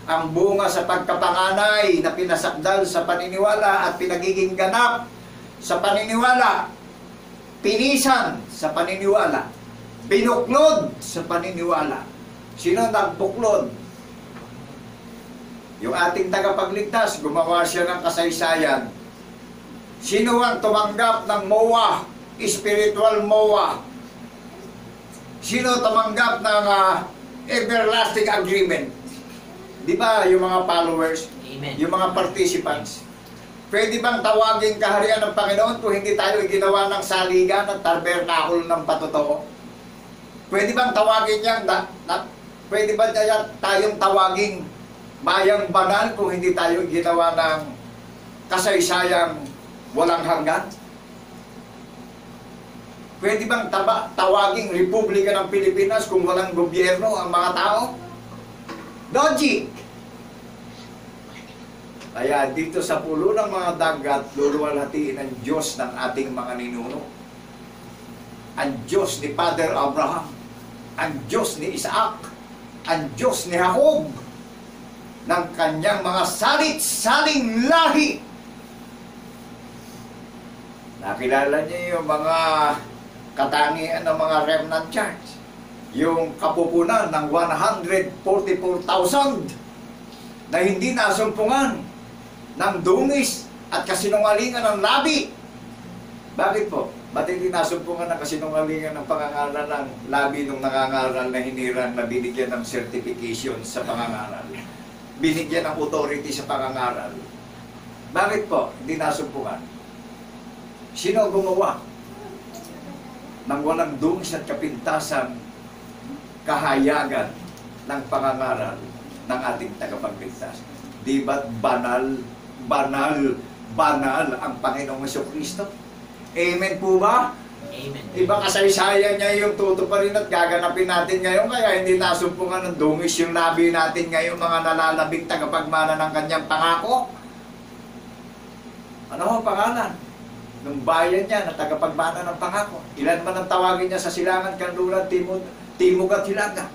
Ang bunga sa pagkapanganay na pinasakdal sa paniniwala at pinagiging ganap sa paniniwala. Pinisan sa paniniwala. Binuklod sa paniniwala. Sino nagbuklod? Yung ating tagapagligtas, gumawa siya ng kasaysayan. Sino ang tumanggap ng MOA, spiritual MOA? Sino tumanggap ng everlasting agreement? Di ba yung mga followers, Amen. yung mga participants? Pwede bang tawagin kaharian ng Panginoon kung hindi tayo ginawa ng saligan at tabernakulo ng patotoo? Pwede bang tawagin yan? Pwede ba tayong tawaging bayang banal kung hindi tayo ginawa ng kasaysayang walang hanggan? Pwede bang tawaging Republika ng Pilipinas kung walang gobyerno ang mga tao? Logic! Kaya dito sa pulo ng mga dagat, luluwalhatiin ang Diyos ng ating mga ninuno. Ang Diyos ni Father Abraham, ang Diyos ni Isaac, ang Diyos ni Jacob, ng kanyang mga salit-saling lahi. Nakilala niyo yung mga katangian ng mga remnant church. Yung kapupunan ng 144,000 na hindi nasumpungan ng dungis at kasinungalingan ng labi. Bakit po? Ba't hindi nasumpungan ng kasinungalingan ng pangangaral ng labi nung nangangaral na hinirang na binigyan ng certification sa pangangaral? Binigyan ng authority sa pangangaral. Bakit po hindi nasumpungan? Sino gumawa ng walang dungis at kapintasan kahayagan ng pangangaral ng ating tagapagligtas? Di ba't banal ang Panginoong Jesucristo? Amen po ba? Amen. Diba kasaysayan niya yung tutuparin at gaganapin natin ngayon, kaya hindi nasumpungan ng dungis yung labi natin ngayon, mga nalalabing tagapagmana ng kanyang pangako. Ano ang pangalan ng bayan niya na tagapagmana ng pangako? Ilan man ang tawagin niya sa silangan, kanluran, timog at hilaga.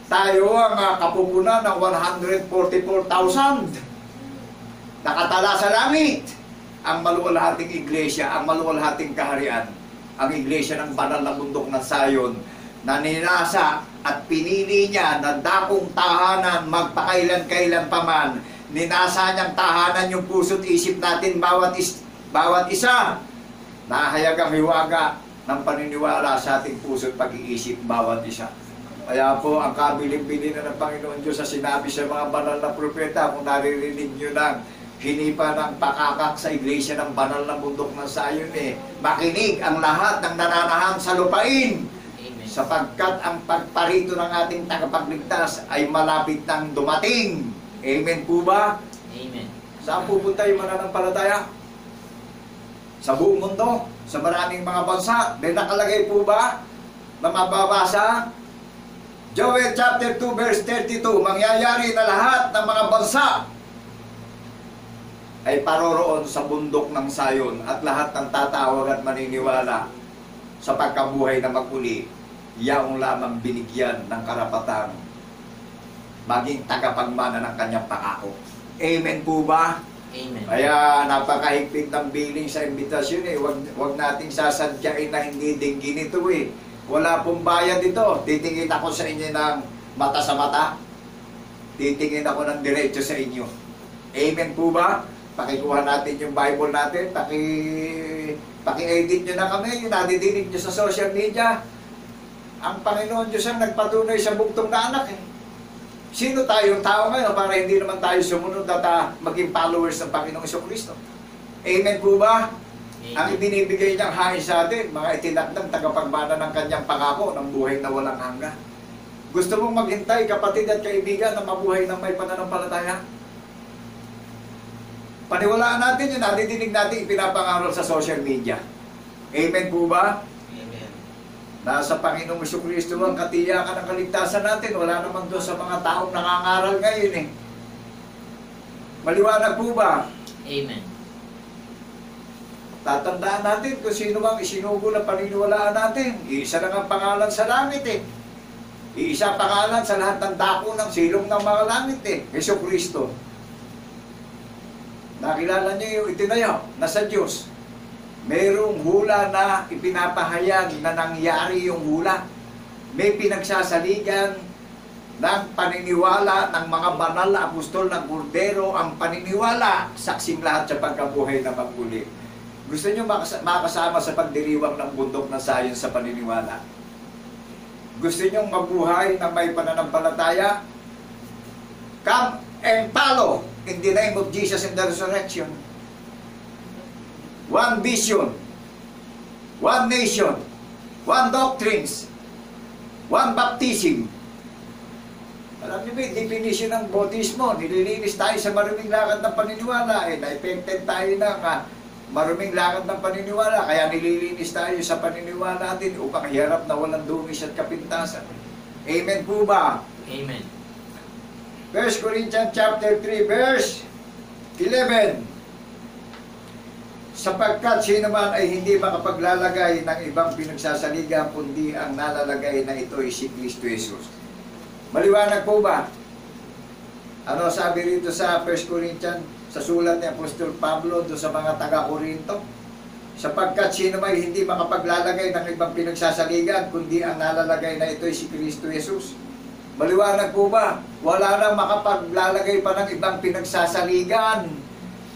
Tayo ang kapupunan ng 144,000. Nakatala sa langit ang maluwalhating iglesia, ang maluwalhating kaharian, ang iglesia ng banal na bundok ng Sayon, na ninasa at pinili niya na dakong tahanan magpakailan-kailan pa man. Ninasa niyang tahanan yung puso't isip natin bawat isa. Nahayag ang hiwaga ng paniniwala sa ating puso't pag-iisip bawat isa. Kaya po, ang kabiling-bili na ng Panginoon Diyos sa sinabi sa mga banal na propeta, kung naririnig nyo lang, hinipa ng pakakak sa iglesia ng banal na bundok ng Sayon, makinig ang lahat ng nananahan sa lupain. Amen. Sapagkat ang pagparito ng ating tagapagligtas ay malapit nang dumating. Amen po ba? Amen. Saan pupunta yung mananampalataya? Sa buong mundo, sa maraming mga bansa. May nakalagay po ba na mababasa? Joel chapter 2 verse 32, mangyayari na lahat ng mga bansa ay paroroon sa bundok ng Sayon, at lahat ng tatawag at maniniwala sa pagkabuhay na maguli, yaong lamang binigyan ng karapatang maging tagapagmana ng kanyang pangako. Amen po ba? Amen. Kaya napakahigpit ng billing sa imbitasyon Huwag nating sasadyain na hindi dinggin ito Wala pong bayad ito. Titingin ako sa inyo ng mata sa mata. Titingin ako ng diretso sa inyo. Amen po ba? Pakikuha natin yung Bible natin, paki-edit nyo na kami, yung nadidinig nyo sa social media. Ang Panginoon Diyos ang nagpatunay sa bugtong na anak Sino tayong tao ngayon para hindi naman tayo sumunod at maging followers ng Panginoong Jesucristo? Amen po ba? Amen. Ang ibinibigay niyang hain sa atin, mga itinakdang tagapagmana ng kanyang pangako ng buhay na walang hanggan. Gusto mong maghintay, kapatid at kaibigan, na mabuhay ng may pananampalataya? Paniwalaan natin yun, nadidinig natin ipinapangaral sa social media. Amen po ba? Amen. Nasa Panginoong Jesucristo ang katiyakan ng kaligtasan natin. Wala naman doon sa mga taong nangangaral ngayon Maliwanag po ba? Amen. Tatandaan natin kung sino bang isinugo na paniniwalaan natin. Iisa lang ang pangalan sa langit Iisa pangalan sa lahat ng dako ng silong ng mga langit Jesucristo. Nakilala niyo yung itinayo na sa Diyos. Mayroong hula na ipinapahayag na nangyari yung hula. May pinagsasaligan ng paniniwala ng mga banal na apostol ng Kordero. Ang paniniwala, saksing lahat sa pagkabuhay na maguli. Gusto niyo makasama sa pagdiriwang ng bundok ng Sayon sa paniniwala? Gusto niyo mabuhay na may pananampalataya? Come and follow in the name of Jesus in the resurrection. One vision, one nation, one doctrines, one baptism. Alam niyo ba, definition ng bautismo, nililinis tayo sa maruming lakad ng paniniwala. Na-affected tayo ng maruming lakad ng paniniwala, kaya nililinis tayo sa paniniwala natin upang hiharap na walang dungis at kapintasan. Amen po ba? Amen. 1 Corinthians chapter 3 verse 11. Sapagkat sino man ay hindi makapaglalagay ng ibang pinagsasaligan kundi ang nalalagay na ito ay si Kristo Jesus. Maliwanag po ba? Ano sabi rito sa 1 Corinthians, sa sulat ni Apostol Pablo doon sa mga taga-Korinto? Sapagkat sino man ay hindi makapaglalagay ng ibang pinagsasaligan kundi ang nalalagay na ito ay si Kristo Jesus. Maliwanag po ba? Wala nang makapaglalagay pa ng ibang pinagsasaligan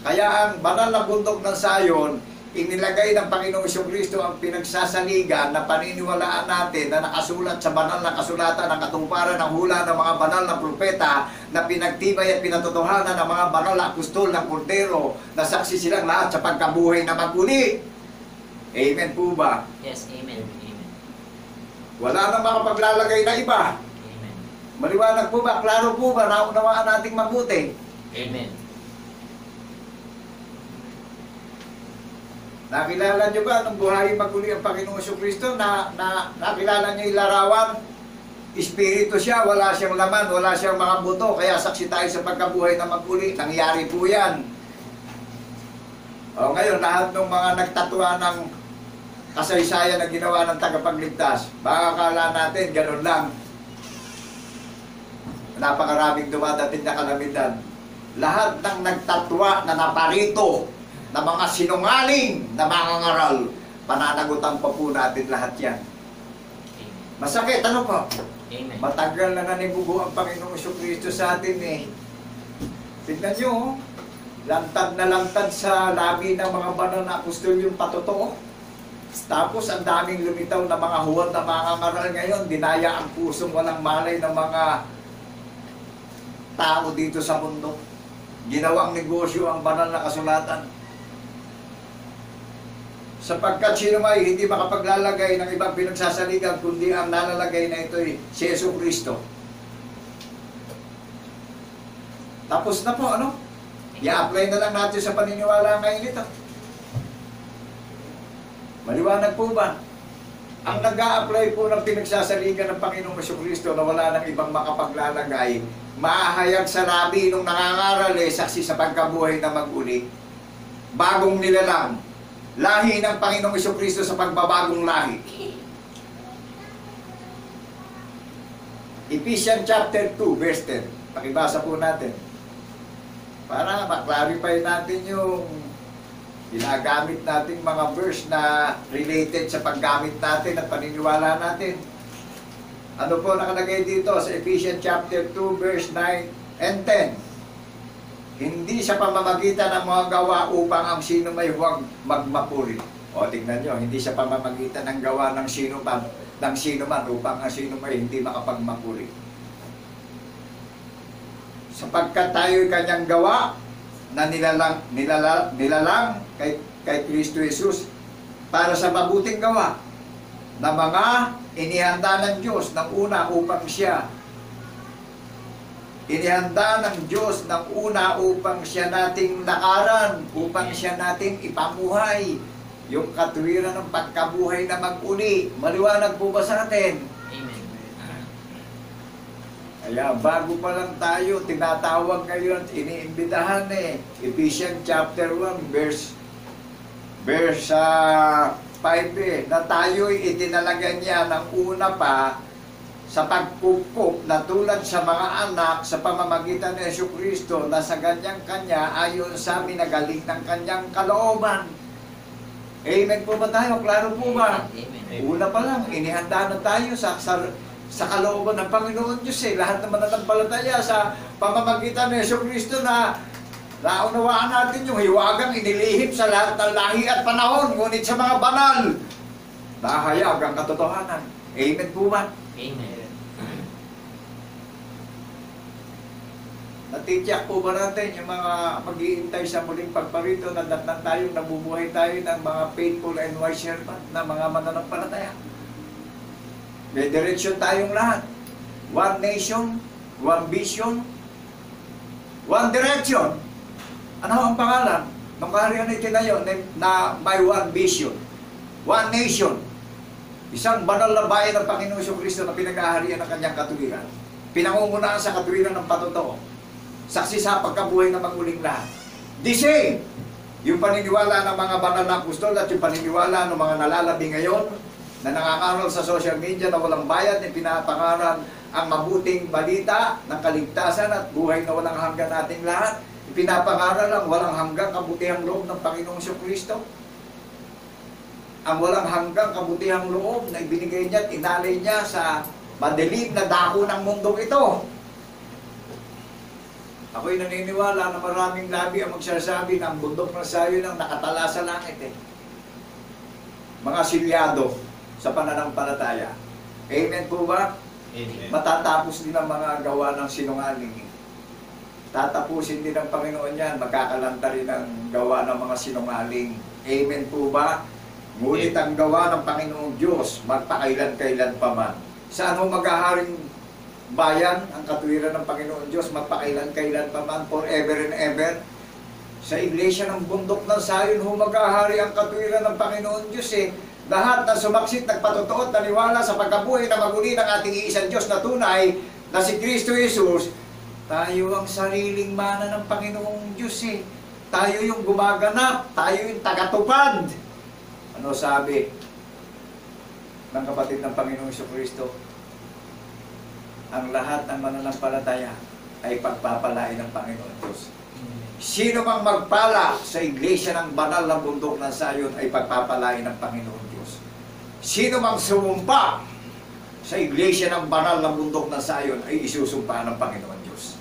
Kaya ang banal na bundok ng Sayon, inilagay ng Panginoong Jesucristo ang pinagsasaligan na paniniwalaan natin na nakasulat sa banal na kasulatan ng katuparan ng hula ng mga banal na propeta na pinagtibay at pinatotohanan ng mga banal na apostol ng Kordero na saksi silang lahat sa pagkabuhay na maguli. Amen po ba? Yes, amen. Amen. Wala nang makapaglalagay na iba. Amen. Maliwanag po ba? Klaro po ba? Naunawaan nating mabuti. Amen. Nakilala niyo ba nung buhay maguli ang Panginoong Jesucristo na nakilala niyo yung larawan? Espiritu siya, wala siyang laman, wala siyang mga buto, kaya saksi tayo sa pagkabuhay na maguli. Nangyari po yan. O ngayon, lahat ng mga nagtatwa ng kasaysayan na ginawa ng tagapagligtas, baka akala natin, ganun lang. Napakaraming dumadating na kalamidad. Lahat ng nagtatwa na naparito, na mga sinungaling na mga ngaral, pananagutan pa po natin lahat yan. Masakit, ano po? Amen. Matagal na nanibugo ang Panginoong Jesucristo sa atin eh. Tignan nyo, lantad na lantad sa labi ng mga banal na apostol yung patotoo. Tapos ang daming lumitaw na mga huwad na mga ngaral ngayon, dinaya ang pusong walang malay ng mga tao dito sa mundo. Ginawang negosyo ang banal na kasulatan. Sapagkat sino may hindi makapaglalagay ng ibang pinagsasaligan kundi ang nalalagay na ito'y si Jesucristo. Tapos na po, ano? I-apply na lang natin sa paniniwala ngayon ito. Maliwanag po ba? Ang nag-a-apply po ng pinagsasaligan ng Panginoong Jesucristo na wala ng ibang makapaglalagay, mahahayag sa labi nung nangangaral saksi sa pagkabuhay na maguli, bagong nilalang, lahi ng Panginoong Jesucristo sa pagbabagong lahi. Ephesians chapter 2, verse 10. Pakibasa po natin. Para ma-clarify natin yung ginagamit natin mga verse na related sa paggamit natin at paniniwala natin. Ano po nakalagay dito sa Ephesians chapter 2, verse 9 and 10? Hindi sa pamamagitan ng mga gawa upang ang sino may huwag magmapuri. O tingnan nyo, hindi sa pamamagitan ng gawa ng sino man upang ang sino may hindi makapagmapuri. Sapagkat tayo'y kanyang gawa na nilalang kay Kristo Jesus para sa mabuting gawa na mga inihanda ng Diyos ng una upang siya inihanda ng Diyos ng una upang siya nating lakaran, upang siya nating ipamuhay yung katwiran ng pagkabuhay na mag-uli. Maliwanag po ba sa atin? Amen. Kaya bago pa lang tayo, tinatawag ngayon, iniimbitahan Ephesians chapter 1, verse 5 na tayo'y itinalaga niya ng una pa sa pagpupok na tulad sa mga anak sa pamamagitan ni Jesucristo na sa ganyang kanya ayon sa minagaling ng kanyang kalooban. Amen po ba tayo? Klaro po ba? Amen. Una pa lang, inihanda na tayo sa kalooban ng Panginoon Diyos Lahat naman nanampalataya sa pamamagitan ni Jesucristo na naunawaan natin yung hiwagang inilihim sa lahat ng lahi at panahon, ngunit sa mga banal, nahayag ang katotohanan. Amen po ba? Amen. Natitiyak po ba natin yung mga mag-iintay sa muling pagparito na datnan tayong nabubuhay tayo ng mga faithful and wise servant na mga mananampalataya? May direksyon tayong lahat. One nation, one vision, one direction. Ano ang pangalan? Nung kaharian na itinayo na may one vision, one nation. Isang banal na bayan ng Panginoong Jesucristo na pinag-aharian ng kanyang katuwiran. Pinangungunahan sa katuwiran ng patotoo. Saksi sa pagkabuhay na maguling lahat. The same, yung paniniwala ng mga banal na apostol at yung paniniwala ng mga nalalabi ngayon na nangangaral sa social media na walang bayad, na pinapangaral ang mabuting balita ng kaligtasan at buhay na walang hanggan nating lahat. Pinapangaral ang walang hanggang kabutihang loob ng Panginoong Jesucristo. Ang walang hanggang kabutihang loob na ibinigay niya at inalay niya sa madilim na dako ng mundong ito. Ako'y naniniwala na maraming labi ang magsasabi na ang bundok ng Zion ang nakatala sa langit eh. Mga silyado sa pananampalataya. Amen po ba? Amen. Matatapos din ang mga gawa ng sinungaling. Tatapusin din ng Panginoon yan. Magkakalanta rin ang gawa ng mga sinungaling. Amen po ba? Ngunit ang gawa ng Panginoong Diyos, magpakailan-kailan pa man. Saan ho maghaharing bayan ang katuwiran ng Panginoon Diyos, magpakailan-kailan pa man, forever and ever? Sa iglesia ng bundok ng Zion ho maghahari ang katuwiran ng Panginoon Diyos eh. Lahat na sumaksit, nagpatotoo at naniwala sa pagkabuhay na maguli ng ating iisang Diyos na tunay, na si Kristo Jesus, tayo ang sariling mana ng Panginoong Diyos eh. Tayo yung gumaganap, tayo yung tagatupad. Ano sabi ng kapatid ng Panginoong Kristo? Ang lahat ng mananampalataya ay pagpapalain ng Panginoon Diyos. Sino mang magpala sa iglesia ng banal na bundok ng Zion ay pagpapalain ng Panginoon Diyos. Sino mang sumumpa sa iglesia ng banal na bundok ng Zion ay isusumpa ng Panginoon Diyos.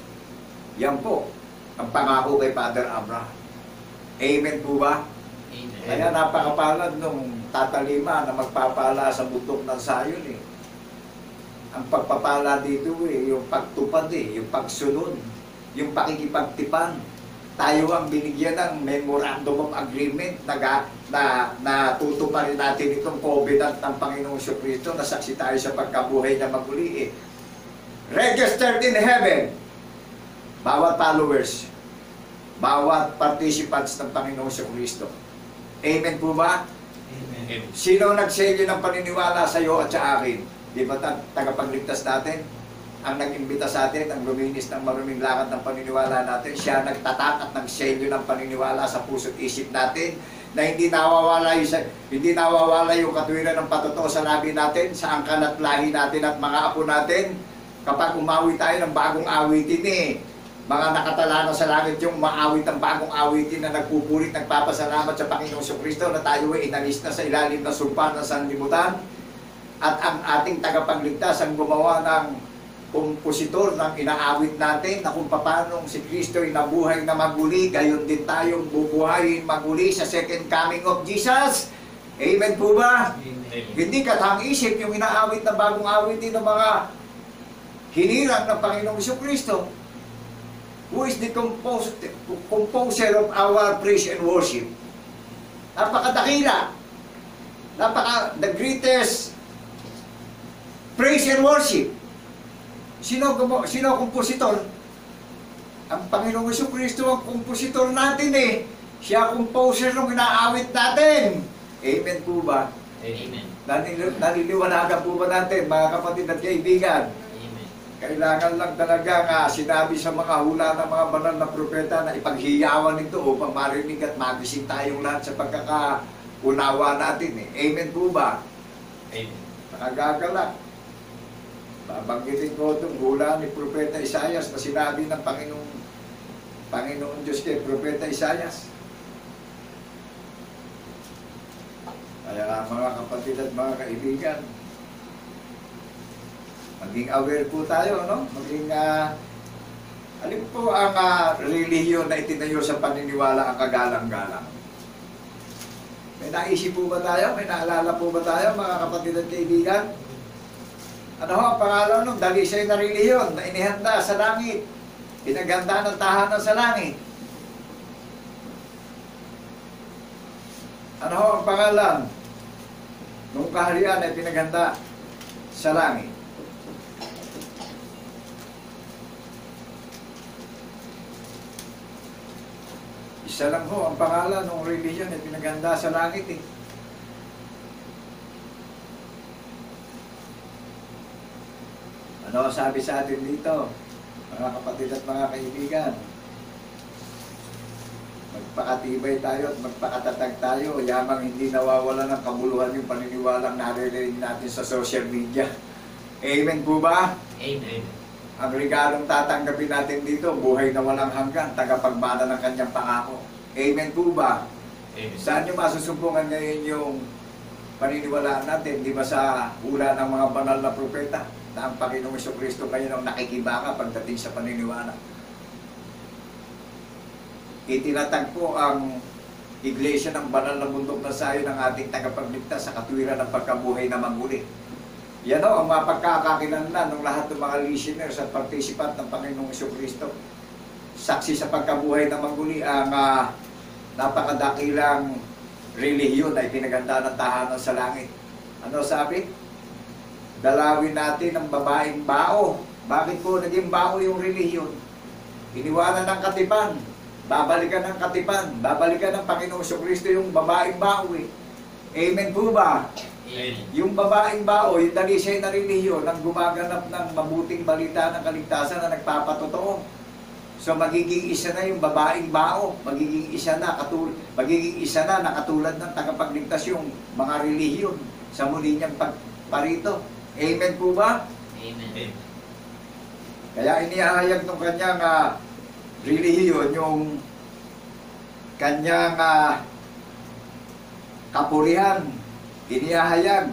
Yan po ang pangako kay Father Abraham. Amen po ba? Amen. Kaya napakapalad nung tatalima na magpapala sa bundok ng Zion eh. Ang pagpapala dito eh, yung pagtupad eh, yung pagsunod, yung pakikipagtipan. Tayo ang binigyan ng Memorandum of Agreement na tutuparin natin itong covenant ng Panginoong Kristo na saksi tayo sa pagkabuhay na maguli eh. Registered in heaven. Bawat followers, bawat participants ng Panginoong Kristo. Amen po ba? Amen. Sino nagselyo ng paniniwala sa iyo at sa akin? Di ba tagapagligtas natin? Ang nag-imbita sa atin, ang luminis ng maruming lakad ng paniniwala natin, siya nagtatak at nagselyo ng paniniwala sa puso't isip natin na hindi nawawala yung katuwiran ng patotoo sa labi natin, sa angkan at lahi natin at mga apo natin. Kapag umawi tayo ng bagong awitin eh, mga nakatala na sa langit yung maawit ng bagong awitin na nagpupulit, nagpapasalamat sa Panginoong Kristo na tayo ay inalis na sa ilalim ng sumpa ng sanlibutan. At ang ating tagapagligtas ang gumawa ng kompositor ng inaawit natin na kung paano si Kristo ay nabuhay na maguli, gayon din tayong bubuhayin maguli sa second coming of Jesus. Amen po ba? Amen. Hindi katang-isip yung inaawit na bagong awitin ng mga hinirang ng Panginoong Kristo. Who is the composer of our praise and worship? Napakadakila. The greatest praise and worship. Sino kompositor? Ang Panginoong Kristo ang kompositor natin eh. Siya ang composer ng inaawit natin. Amen po ba? Amen. Naliliwanagan po ba natin, mga kapatid at kaibigan? Amen. Kailangan lang talaga nga sinabi sa mga hula ng mga banal na propeta na ipaghiyawan ito upang marinig at magising tayong lahat sa pagkakaunawa natin eh. Amen po ba? Amen. Nakagagalak. Babanggitin ko itong hula ni Propeta Isaias na sinabi ng Panginoon Diyos kay Propeta Isaias. Kaya mga kapatid at mga kaibigan, maging aware po tayo, no? Maging, alin po ang relihiyon na itinayo sa paniniwala ang kagalang-galang? May naisip po ba tayo? May naalala po ba tayo, mga kapatid at kaibigan? Ano ho ang pangalan nung dalisay na relihiyon na inihanda sa langit? Pinaganda ng tahanan sa langit. Ano ho ang pangalan nung kaharian ay pinaganda sa langit? Isa lang ho ang pangalan ng relihiyon ay pinaganda sa langit eh. Ano sabi sa atin dito, mga kapatid at mga kaibigan? Magpakatibay tayo at magpakatatag tayo, yamang hindi nawawala ng kabuluhan yung paniniwalang naririnig natin sa social media. Amen po ba? Amen. Ang regalong tatanggapin natin dito, buhay na walang hanggan, tagapagmana ng kanyang pangako. Amen po ba? Amen. Saan nyo masusumbungan ngayon yung paniniwalaan natin? Di ba sa hula ng mga banal na propeta? Na ang Panginoong Kristo ngayon ang nakikibaka pagdating sa paniniwala. itinatagpo ang Iglesia ng Banal na Bundok na Sayo ng ating tagapagligtas sa katwiran ng pagkabuhay na maguli. Yan o ang mapagkakakilanlan ng lahat ng mga listeners at participant ng Panginoong Jesucristo. Saksi sa pagkabuhay na maguli ang napakadakilang relihiyon na ipinaganda ng tahanan sa langit. Ano sabi? Dalawin natin ang babaeng bao. Bakit po naging bao yung relihiyon? Iniwanan ng katipan. Babalikan ng katipan. Babalikan ng Panginoong Jesucristo yung babaeng bao eh. Amen po ba? Amen. Yung babaeng bao, yung dalisay na relihiyon ang gumaganap ng mabuting balita ng kaligtasan na nagpapatotoo. So magiging isa na yung babaeng bao, magiging isa na nakatulad ng tagapagligtas yung mga relihiyon sa muli niyang pagparito. Amen po ba? Amen. Kaya inihahayag ng kanyang relihiyon yung kanyang kapurihan. Inihahayag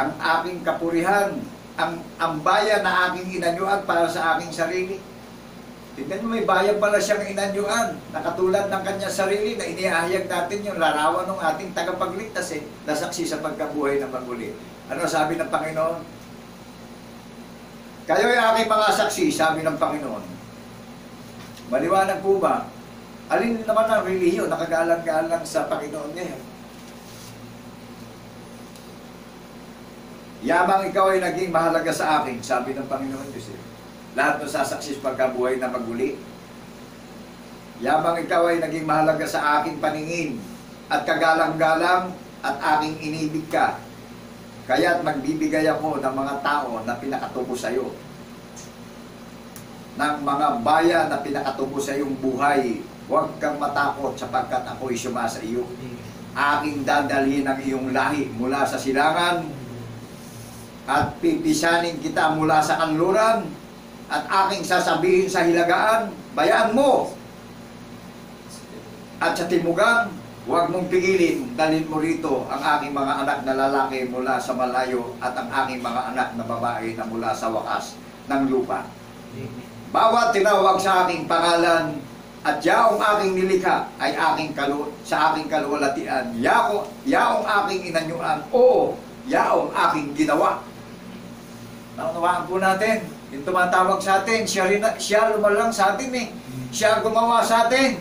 ang aking kapurihan, ang bayan na aking inanyuan para sa aking sarili. Tignan mo, may bayan pala siyang inanyuan na katulad ng kanyang sarili na inihahayag natin yung larawan ng ating tagapagligtas na saksi sa pagkabuhay na maguli. Ano sabi ng Panginoon? Kayo ay aking mga saksi, sabi ng Panginoon. Maliwanag po ba? Alin naman ang relihiyon nakagalang-galang sa Panginoon ngayon? Yamang ikaw ay naging mahalaga sa akin, sabi ng Panginoon Diyos. Lahat ng sasaksi sa pagkabuhay na maguli. Yamang ikaw ay naging mahalaga sa aking paningin at kagalang-galang at aking inibig ka. Kaya't magbibigay ako ng mga tao na pinakatubo sa iyo. Ng mga bayan na pinakatubo sa iyong buhay. Huwag kang matakot sapagkat ako'y sumasa iyo. Aking dadalhin ang iyong lahi mula sa silangan at pipisanin kita mula sa kanluran at aking sasabihin sa hilagaan, bayaan mo. At sa timugan, huwag mong pigilin, dalhin mo rito ang aking mga anak na lalaki mula sa malayo at ang aking mga anak na babae na mula sa wakas ng lupa. Bawat tinawag sa aking pangalan at yaong aking nilikha ay sa aking kaluwalhatian. Yaong aking inanyuan, oo, yaong aking ginawa. Naunawaan po natin, yung tumatawag sa atin, siya lumalang sa atin eh. Siya gumawa sa atin.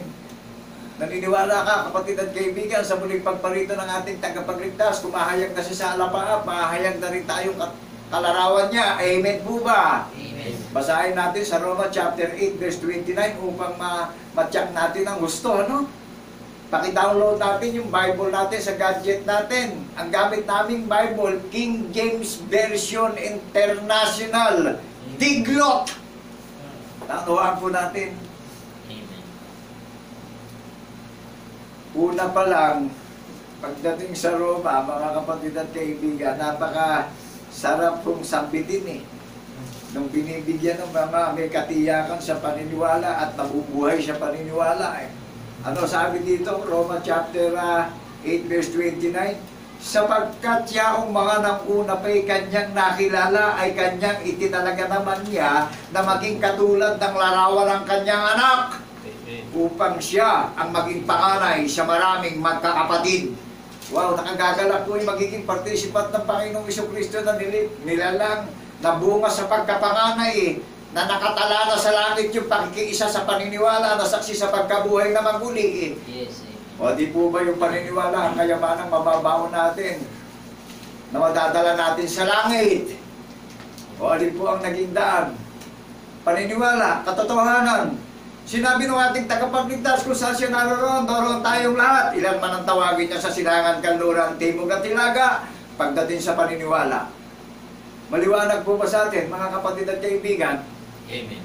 Naniniwala ka, kapatid at kaibigan, sa muling pagparito ng ating tagapagligtas, kumahayag na siya sa alapaap, mahayag na rin tayong kalarawan niya. Amen po ba? Amen. Basahin natin sa Roma chapter 8 verse 29 upang ma-check natin ang gusto, ano? Paki-download natin yung Bible natin sa gadget natin. Ang gamit naming Bible, King James Version International. Diglot! Tatuwaan po natin. Amen. Una pa lang, pagdating sa Roma, mga kapatid at kaibigan, napaka-sarap pong sambitin eh. Nung binibigyan ng mga may katiyakan sa paniniwala at nabubuhay sa paniniwala eh. Ano sabi dito? Roma chapter 8 verse 29. Sapagkat yaong mga nanguna pa'y kanyang nakilala ay kanyang itinalaga naman niya na maging katulad ng larawan ng kanyang anak upang siya ang maging panganay sa maraming magkakapatid. Wow, nakagagalak po yung magiging participant ng Panginoong Jesucristo na nilalang na bunga sa pagkapanganay eh. Na nakatala na sa langit yung pakikiisa sa paniniwala na saksi sa pagkabuhay na maguli eh. Yes, O di po ba yung paniniwala ang kayamanang mababaon natin na madadala natin sa langit? O alin po ang naging daan? Paniniwala, katotohanan. Sinabi ng ating tagapagligtas kung saan siya naroon, naroon tayong lahat. Ilan man ang tawagin niya sa silangan, kanluran, timog at hilaga pagdating sa paniniwala. Maliwanag po ba sa atin, mga kapatid at kaibigan? Amen.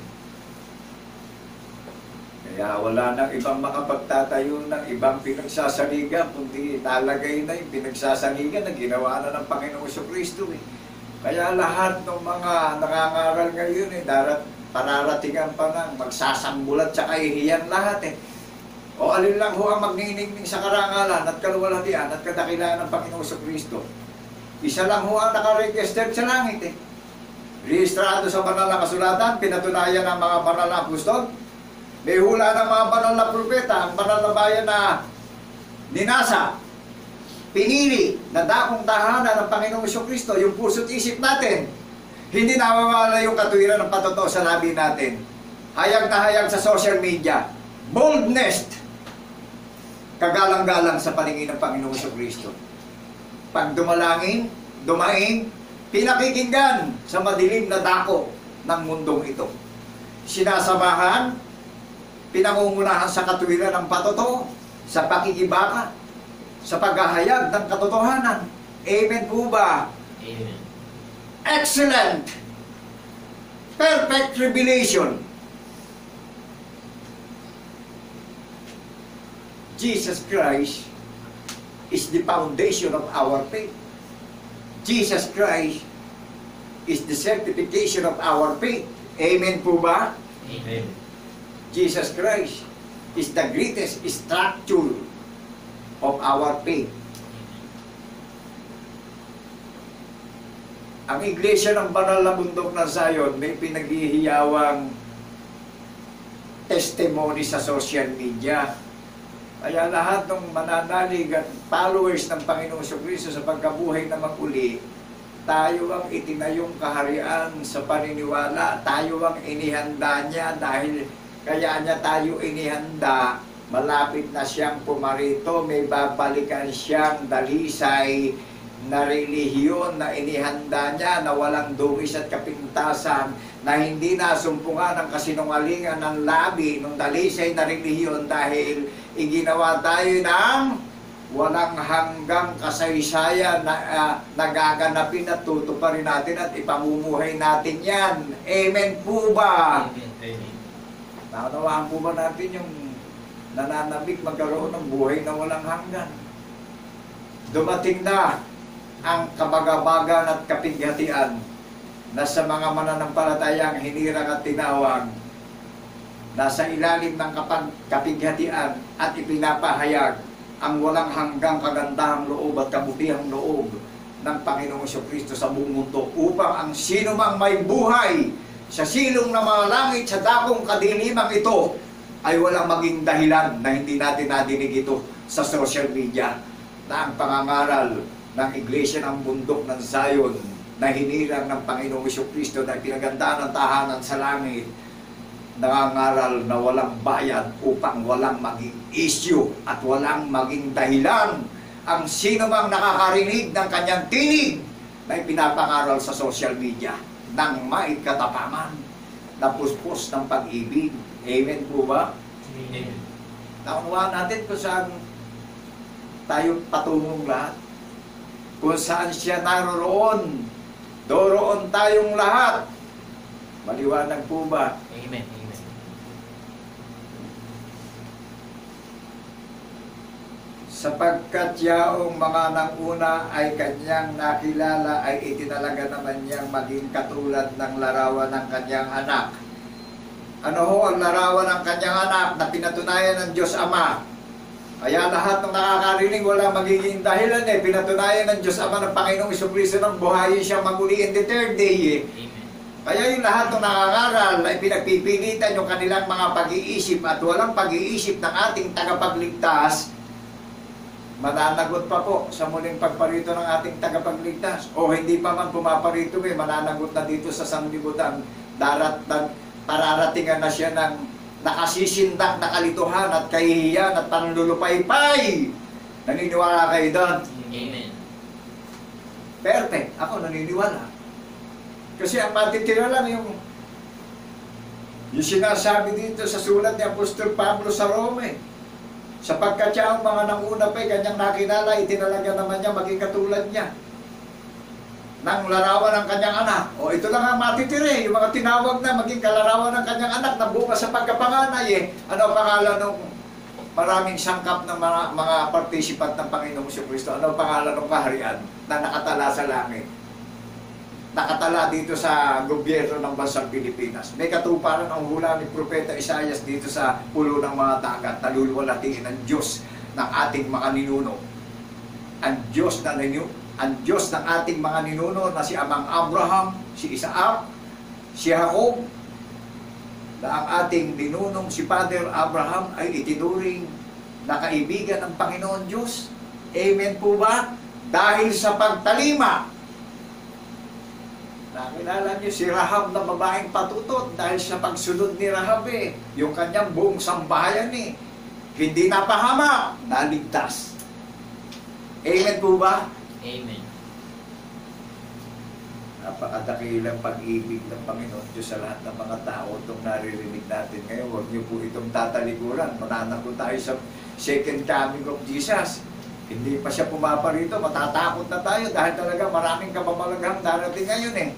Kaya wala nang ibang makapagtatayo ng ibang pinagsasaligan, kundi nalagay na yung pinagsasaligan na ginawa na ng Panginoong Jesucristo eh. Kaya lahat ng mga nangangaral ngayon eh, pararatingan pa ng magsasambulat sa kahihiyan lahat eh. O alin lang ho ang magniningning sa karangalan at kaluwalhatian at kadakilaan ng Panginoong Jesucristo. Isa lang ho ang nakaregister sa langit eh. Rehistrado sa banal na kasulatan, pinatunayan ng mga banal na apostol, May hula ng mga banal na propeta, ang banal na bayan na ninasa, pinili na dakong tahanan ng Panginoong Jesucristo, yung puso't isip natin. Hindi nawawala yung katuwiran ng patotoo sa labi natin. Hayag na hayag sa social media. Boldness. Kagalang-galang sa paningin ng Panginoong Jesucristo. Pag dumain, pinakikinggan sa madilim na dako ng mundong ito. Sinasamahan, pinangungunahan sa katuwiran ng patotoo, sa pakikibaka, sa paghahayag ng katotohanan. Amen po ba? Amen. Excellent! Perfect revelation. Jesus Christ is the foundation of our faith. Jesus Christ is the certification of our faith. Amen po ba? Amen. Jesus Christ is the greatest structure of our faith. Ang iglesia ng banal na bundok ng Zion may pinaghihiyawang testimony sa social media. Kaya lahat ng mananalig at followers ng Panginoong Jesucristo sa pagkabuhay na maguli, tayo ang itinayong kaharian sa paniniwala. Tayo ang inihanda niya dahil kaya niya tayo inihanda. Malapit na siyang pumarito, may babalikan siyang dalisay na relihiyon na inihanda niya na walang dungis at kapintasan, na hindi nasumpungan ng kasinungalingan ng labi ng dalisay na relihiyon dahil iginawa tayo ng walang hanggang kasaysayan na nagaganapin at tutuparin natin at ipamumuhay natin yan. Amen po ba? Amen. Naunawaan po ba natin yung nananabik magkaroon ng buhay na walang hanggan? Dumating na ang kabagabagan at kapighatian na sa mga mananampalatayang hinirang at tinawag, nasa ilalim ng kapighatian at ipinapahayag ang walang hanggang kagandahang loob at kabutihang loob ng Panginoong Jesucristo sa buong mundo, upang ang sino mang may buhay sa silong ng mga langit sa dakong kadilimang ito ay walang maging dahilan na hindi natin nadinig ito sa social media, na ang pangangaral ng iglesia ng bundok ng Zion na hinirang ng Panginoong Jesucristo na pinagandaan ng tahanan sa langit, nangangaral na walang bayad upang walang maging issue at walang maging dahilan ang sino mang nakakarinig ng kanyang tinig na ipinapangaral sa social media ng maikatapangan na puspos ng pag-ibig. Amen po ba? Amen. Naunawaan natin kung saan tayo patungong lahat. Kung saan siya naroroon, doroon tayong lahat. Maliwanag po ba? Amen. Amen. Sapagkat yaong mga nanguna ay kanyang nakilala, ay itinalaga naman niyang maging katulad ng larawan ng kanyang anak. Ano ho ang larawan ng kanyang anak na pinatunayan ng Diyos Ama? Kaya lahat ng nakakarinig walang magiging dahilan pinatunayan ng Diyos Ama ng Panginoong Jesucristo ng buhayin siyang maguli in the third day. Amen. Kaya yung lahat ng nangangaral ay pinagpipilitan yung kanilang mga pag-iisip at walang pag-iisip ng ating tagapagligtas, mananagot pa po sa muling pagparito ng ating tagapagligtas. O hindi pa man pumaparito, mananagot na dito sa sanglibutan. Pararatingan na siya ng nakasisindak na kalituhan at kahihiyan at panlulupaypay. Naniniwala kayo doon? Amen. Perfect. Ako naniniwala. Kasi ang matitira lang yung sinasabi dito sa sulat ni Apostol Pablo sa Rome. Sapagkat siya ang mga nanguna pa, kanyang nakilala, itinalaga naman niya maging katulad niya ng larawan ng kanyang anak. O ito lang ang matitire, yung mga tinawag na maging kalarawan ng kanyang anak na bukas sa pagkapanganay. Ano ang pangalan ng maraming sangkap ng mga participant ng Panginoong Jesucristo? Ano ang pangalan ng kaharian na nakatala sa langit? Nakatala dito sa gobyerno ng bansang Pilipinas. May katuparan ang hula ni Propeta Isaias dito sa pulo ng mga dagat. Naluluwalatiin ang Diyos ng ating mga ninuno. Ang Diyos ng ating mga ninuno na si Amang Abraham, si Isaac, si Jacob, na ang ating dinunong si Father Abraham ay itinuring na kaibigan ng Panginoon Diyos. Amen po ba? Dahil sa pagtalima. Nakilala niyo si Rahab na babaeng patutot dahil sa pagsunod ni Rahab yung kanyang buong sambahayan hindi napahamak, naligtas. Amen po ba? Amen. Napakadakilang pag-ibig ng Panginoon Diyos sa lahat ng mga tao itong naririnig natin ngayon. Huwag niyo po itong tatalikuran. Mananako tayo sa second coming of Jesus. Hindi pa siya pumaparito, matatakot na tayo dahil talaga maraming kababalaghang darating ngayon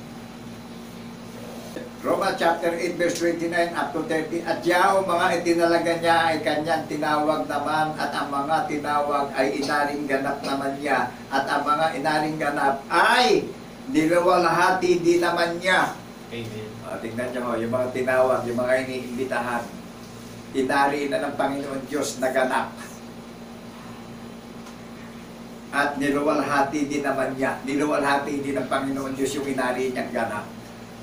Roma chapter 8 verse 29 up to 30. At yaong mga itinalaga niya ay kanyang tinawag naman, at ang mga tinawag ay inaring ganap naman niya, at ang mga inaring ganap ay niluwalhati din naman niya. Amen. Tingnan niyo yung mga tinawag, yung mga iniimbitahan, inari na ng Panginoon Diyos na ganap. At niluwalhati din naman niya. Niluwalhati din ng Panginoon Diyos yung inari niyang ganap.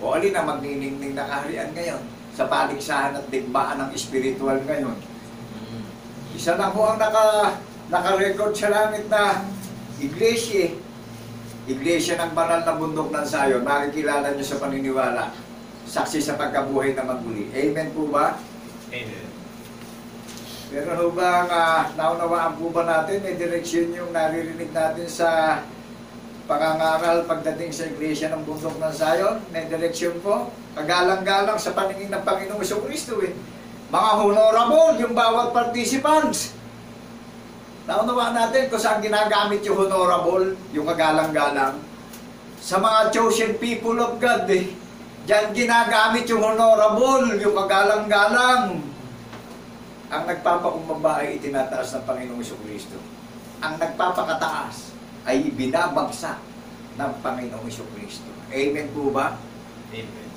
O alin na magniningning na kaharian ngayon sa paligsahan at digmaan ng espiritual ngayon. Isa lang po ang naka-record sa langit na iglesia. Iglesia ng banal na bundok ng Zion. Makikilala niyo sa paniniwala. Saksi sa pagkabuhay na magmuli. Amen po ba? Amen. Pero ho ba naunawaan po ba natin, may direksyon yung naririnig natin sa pangangaral pagdating sa iglesia ng bundok ng Zion? May direksyon po. Kagalang-galang sa paningin ng Panginoong Jesucristo Mga honorable yung bawat participants. Naunawaan natin kung saan ginagamit yung honorable, yung kagalang-galang. Sa mga chosen people of God diyan ginagamit yung honorable, yung kagalang-galang. Ang nagpapakumbaba ay itinataas ng Panginoong Jesucristo. Ang nagpapakataas ay binabagsak ng Panginoong Jesucristo. Amen po ba? Amen.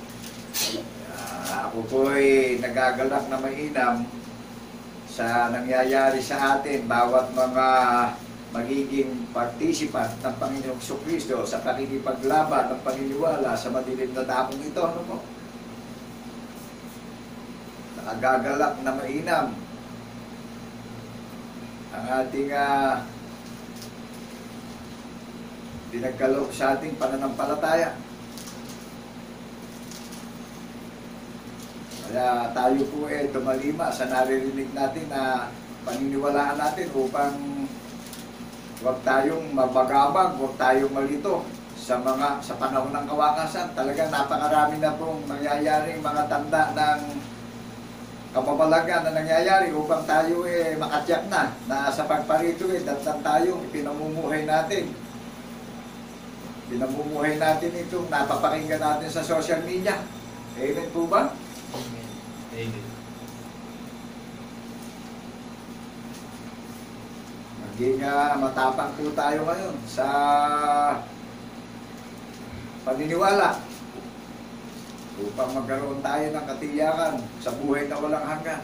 Ako po ay nagagalak na mainam sa nangyayari sa atin, bawat mga magiging participant ng Panginoong Jesucristo sa pakikipaglaban ng paniniwala sa madilim na dakong ito. Ano po? Nagagalak na mainam ang ating pinagkaloob sa ating pananampalataya. Kaya tayo po tumalima sa naririnig natin na paniniwalaan natin upang huwag tayong mabagabag, huwag tayong malito sa panahon ng kawakasan. Talagang napakarami na pong nangyayari mga tanda ng kababalagan na nangyayari upang tayo makatyak na sa pagparito datang tayo, pinamumuhay natin. Pinamumuhay natin itong napapakinggan natin sa social media. Amen po ba? Amen. Amen. Maging matapang po tayo ngayon sa paniniwala upang magkaroon tayo ng katiyakan sa buhay na walang hanggan.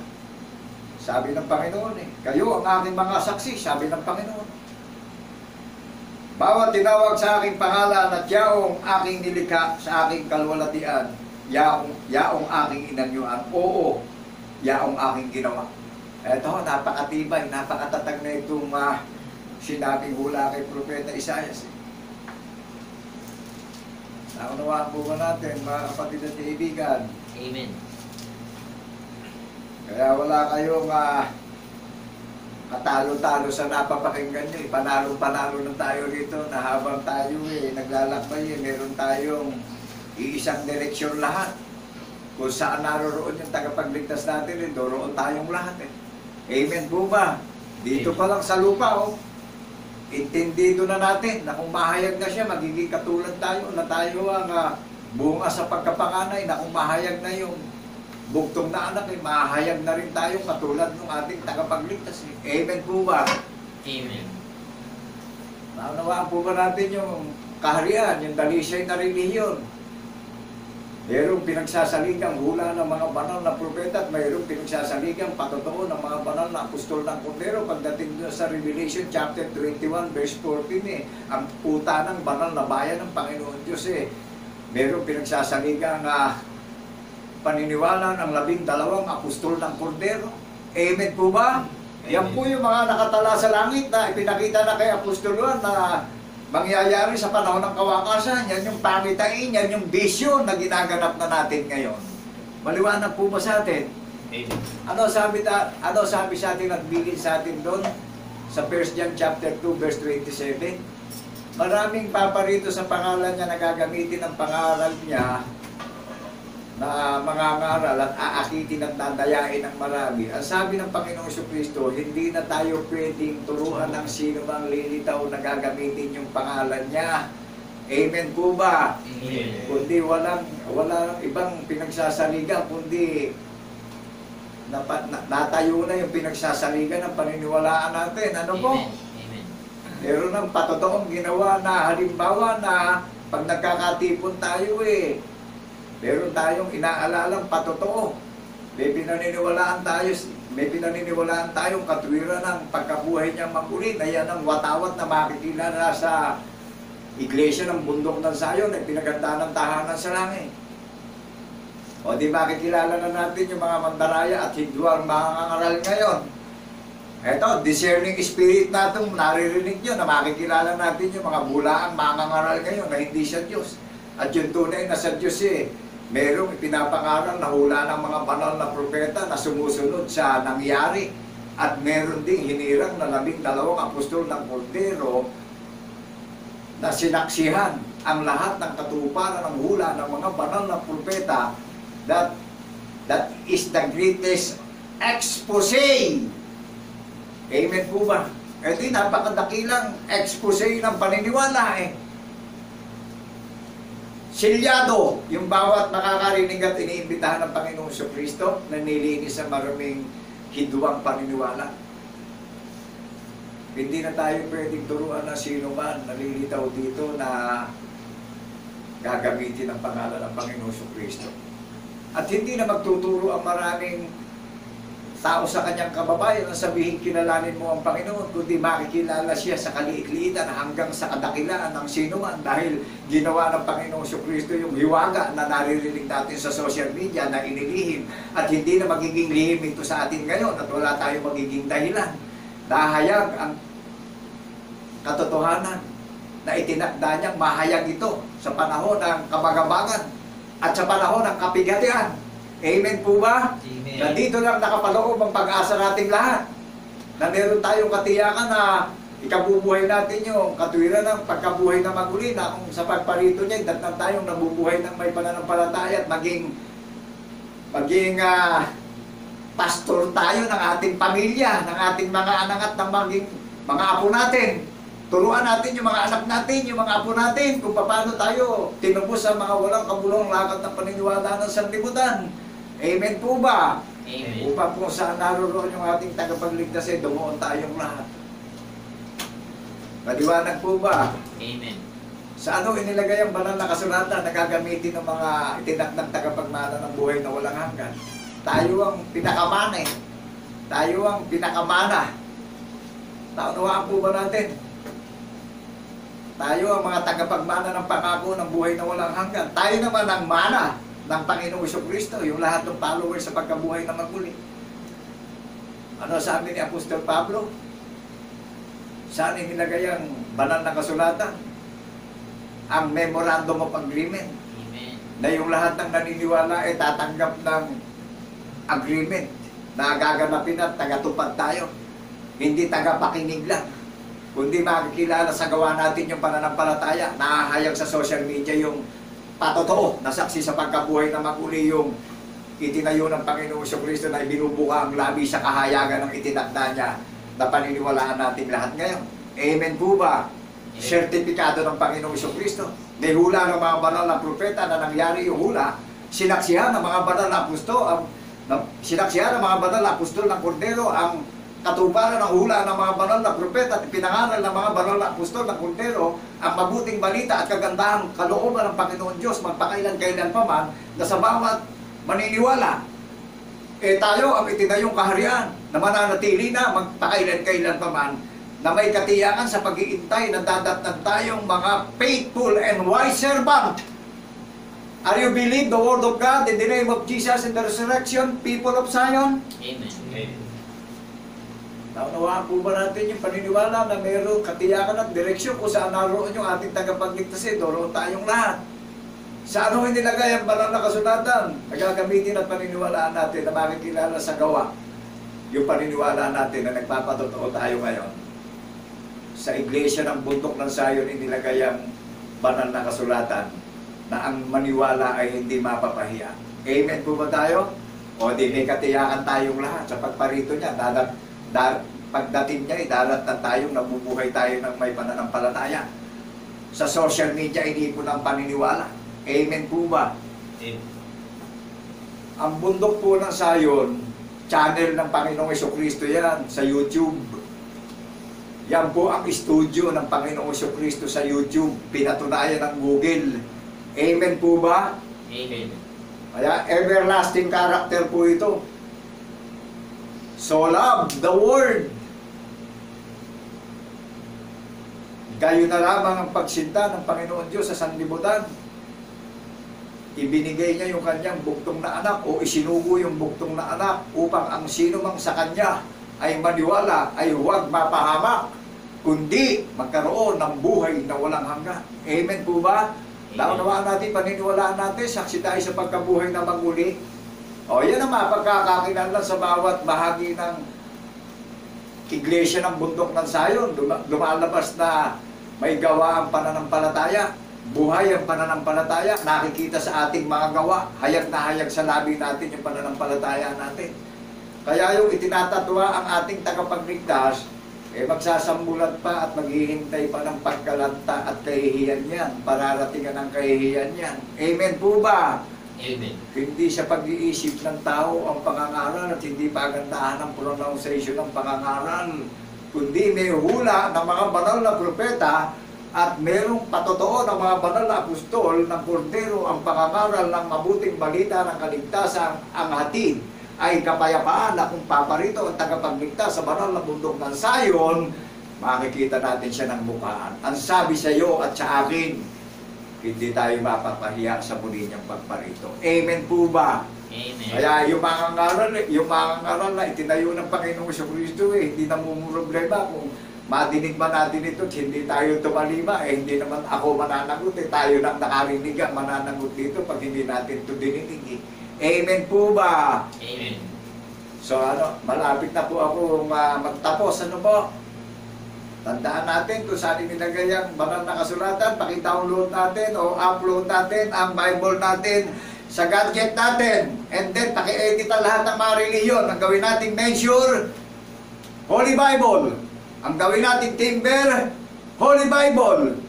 Sabi ng Panginoon kayo ang aking mga saksi, sabi ng Panginoon. Bawat tinawag sa aking pangalan at yaong aking nilikha sa aking kalwalatian, yaong aking inanyuan, oo, yaong aking ginawa. Ito, napakatibay, napakatatag na itong sinabing hula kay Propeta Isaias. Naunawaan po ba natin, mga kapatid at kaibigan? Amen. Kaya wala kayong katalo-talo sa napapakinggan nyo. Panalo-panalo na tayo rito na habang tayo naglalakbay, meron tayong iisang direksyon lahat. Kung saan naroroon yung tagapagligtas natin, doroon tayong lahat. Amen po ba? Dito pa lang sa lupa, intindido na natin na kung mahayag na siya, magiging katulad tayo na tayo ang bunga sa pagkapanganay, na kung mahayag na yung bugtong na anak, mahayag na rin tayo katulad ng ating tagapagligtas. Amen po ba? Amen. Naunawaan po ba natin yung kaharian, yung dalisay na relihiyon? Mayroong pinagsasaligang hula ng mga banal na propeta at mayroong pinagsasaligang patotoo ng mga banal na apostol ng Kordero. Pagdating doon sa Revelation chapter 21 verse 14 ang puta ng banal na bayan ng Panginoon Diyos mayroong pinagsasaligang paniniwala ng 12 apostol ng Kordero. Amen po ba? Yan po yung mga nakatala sa langit na ipinakita na kay Apostol Juan na mangyayari sa panahon ng kawakasan. Yan yung pangitain, yan yung vision na ginaganap na natin ngayon. Maliwanag po ba sa atin? Amen. Ano sabi sa atin at bilin sa atin doon? Sa 1 John chapter 2 verse 27. Maraming paparito sa pangalan niya na gagamitin ang pangalan niya na mangangaral at aakitin at dadayain ng marami. Ang sabi ng Panginoong Jesucristo, hindi na tayo pwedeng turuan ng sino mang lilitaw na gagamitin yung pangalan niya. Amen po ba? Amen. Kundi walang ibang pinagsasaligan, kundi natayo na yung pinagsasaligan ng paniniwalaan natin. Ano po? Amen. Meron ng patotoong ginawa na halimbawa na pag nagkakatipon tayo meron tayong inaalalang patotoo. May pinaniniwalaan tayong katwiran ng pagkabuhay niyang makulit na yan ang watawat na makikilala sa iglesia ng bundok ng Zion ay pinaganda ng tahanan sa langit. O di makikilala na natin yung mga mandaraya at hidwar mangangaral ngayon. Eto, discerning spirit natin, naririnig nyo na makikilala natin yung mga bulaang mangangaral ngayon na hindi siya Diyos. At yung tunay na sa Diyos merong ipinapangaral na hula ng mga banal na propeta na sumusunod sa nangyari. At meron ding hinirang na 12 apostol ng Kordero na sinaksihan ang lahat ng katuparan ng hula ng mga banal na propeta. That is the greatest expose. Amen po ba? Ito yung napakadakilang expose ng paniniwala Silyado yung bawat nakakarinig at iniimbitahan ng Panginoong Jesucristo na nilinis sa maraming hidwang paniniwala. Hindi na tayo pwedeng turuan na sino man nalilitaw dito na gagamitin ang pangalan ng Panginoong Jesucristo. At hindi na magtuturo ang maraming tao sa kanyang kababayan na sabihin kilalanin mo ang Panginoon, kundi makikilala siya sa kaliit-liitan hanggang sa kadakilaan ng sino man dahil ginawa ng Panginoong Jesucristo yung hiwaga na naririnig natin sa social media na inilihim at hindi na magiging lihim ito sa atin ngayon at wala tayong magiging dahilan. Nahayag ang katotohanan na itinakda niyang mahayag ito sa panahon ng kabagabagan at sa panahon ng kapigatian. Amen po ba? Amen. Nandito lang nakapaloob ang pag-asa nating lahat. Na meron tayong katiyakan na ikabubuhay natin yung katwiran ng pagkabuhay na maguli na kung sa pagparito niya, datnan tayong nabubuhay ng may pananampalataya at maging pastor tayo ng ating pamilya, ng ating mga anak at ng maging mga apo natin. Turuan natin yung mga anak natin, yung mga apo natin, kung paano tayo tinubos sa mga walang kabulong lakad ng paniniwala ng sanlibutan. Amen po ba? Amen. Upang kung saan naroon yung ating tagapagligtas dumuon tayong lahat. Maliwanag po ba? Amen. Sa ano inilagay ang banal na kasulatan na gagamitin ng mga itinakdang tagapagmana ng buhay na walang hanggan? Tayo ang pinakamana Tayo ang pinakamana. Naunawaan po ba natin? Tayo ang mga tagapagmana ng pangako ng buhay na walang hanggan. Tayo naman ang mana ng Panginoong Jesucristo, yung lahat ng followers sa pagkabuhay na maguli. Ano sabi ni Apostol Pablo? Saan inilagay ang banal na kasulatan? Ang Memorandum of Agreement. Amen. Na yung lahat ng naniniwala ay tatanggap ng agreement na gaganapin at tagatupad tayo. Hindi tagapakinig lang. Kundi makikilala sa gawa natin yung pananampalataya. Nakahayag sa social media yung patotoo na saksi sa pagkabuhay na maguli yung itinayo ng Panginoong Jesucristo na ibinubuka ang labi sa kahayagan ng itinakda niya na paniniwalaan natin lahat ngayon. Amen po ba? Sertipikado ng Panginoong Jesucristo. May hula ng mga banal na propeta na nangyari yung hula. Sinaksihan ng mga banal na apostol, sinaksihan ng mga banal na apostol ng Kordero ang katuparan ng hula ng mga banal na propeta at pinangaral ng mga banal na apostol ng Kordero ang mabuting balita at kagandahang kalooban ng Panginoon Diyos magpakailan-kailan pa man na sa bawat maniniwala tayo ang itinayong kaharian na mananatili na magpakailan-kailan pa man na may katiyakan sa pag-iintay na dadatnan tayong mga faithful and wise servant. Are you believe the word of God in the name of Jesus and the resurrection, people of Zion? Amen. Amen. Naunawaan po ba natin yung paniniwala na mayroong katiyakan at direksyon kung saan naroon yung ating tagapagligtas, doon tayong lahat. Saan ho inilagay ang banal na kasulatan? Nagagamitin at paniniwalaan natin na makikilala sa gawa yung paniniwala natin na nagpapatotoo tayo ngayon. Sa iglesia ng bundok ng Zion inilagay ang banal na kasulatan na ang maniwala ay hindi mapapahiya. Amen po ba tayo? O di may katiyakan tayong lahat sa pagparito niya. Pagdating niya, idalat na tayong nabubuhay tayo ng may pananampalataya. Sa social media, hindi po ng paniniwala. Amen po ba? Amen. Ang bundok po ng Zion, channel ng Panginoong Jesucristo yan sa YouTube. Yan po ang studio ng Panginoong Jesucristo sa YouTube. Pinatunayan ng Google. Amen po ba? Amen. Kaya everlasting character po ito. So love the Word. Gayon na lamang ang pagsinta ng Panginoon Diyos sa sanlibutan. Ibinigay niya yung kanyang buktong na anak o isinugo yung buktong na anak upang ang sino mang sa kanya ay maniwala ay huwag mapahamak, kundi magkaroon ng buhay na walang hanggan. Amen po ba? Naunawaan natin, paniniwalaan natin, saksi tayo sa pagkabuhay na maguli. O yan ang mapagkakakilanlan sa bawat bahagi ng iglesia ng bundok ng Zion. Lumalabas na may gawa ang pananampalataya, buhay ang pananampalataya, nakikita sa ating mga gawa, hayag na hayag sa labi natin yung pananampalataya natin. Kaya yung itinatatwa ang ating tagapagligtas, magsasambulat pa at maghihintay pa ng pagkalanta at kahihiyan yan, pararatingan ng kahihiyan yan. Amen po ba? Amen. Hindi sa pag-iisip ng tao ang pangangaral at hindi pagandahan ang pronunciation ng pangangaral, kundi may hula ng mga banal na propeta at merong patotoo ng mga banal na apostol ng Kordero ang pangangaral ng mabuting balita ng kaligtasan ang hatid ay kapayapaan na kung paparito ang tagapagligtas sa banal na bundok ng Zion, makikita natin siya ng mukhaan. Ang sabi sa iyo at sa akin, hindi tayo mapapahiya sa muli niyang pagparito. Amen po ba? Amen. Kaya yung mga ngaral na itinayo ng Panginoong Jesucristo, hindi na problema kung madinig man natin ito, hindi tayo tumalima, hindi naman ako mananagot, tayo nang nakarinig ang mananagot dito pag hindi natin ito dininig. Amen po ba? Amen. So malapit na po ako magtapos. Ano po? Tandaan natin kung saan inilagay ang banal na kasulatan, paki-download natin o upload natin ang Bible natin sa gadget natin. And then paki-edit ang lahat ng mga reliyon. Ang gawin nating measure, Holy Bible. Ang gawin nating timber, Holy Bible.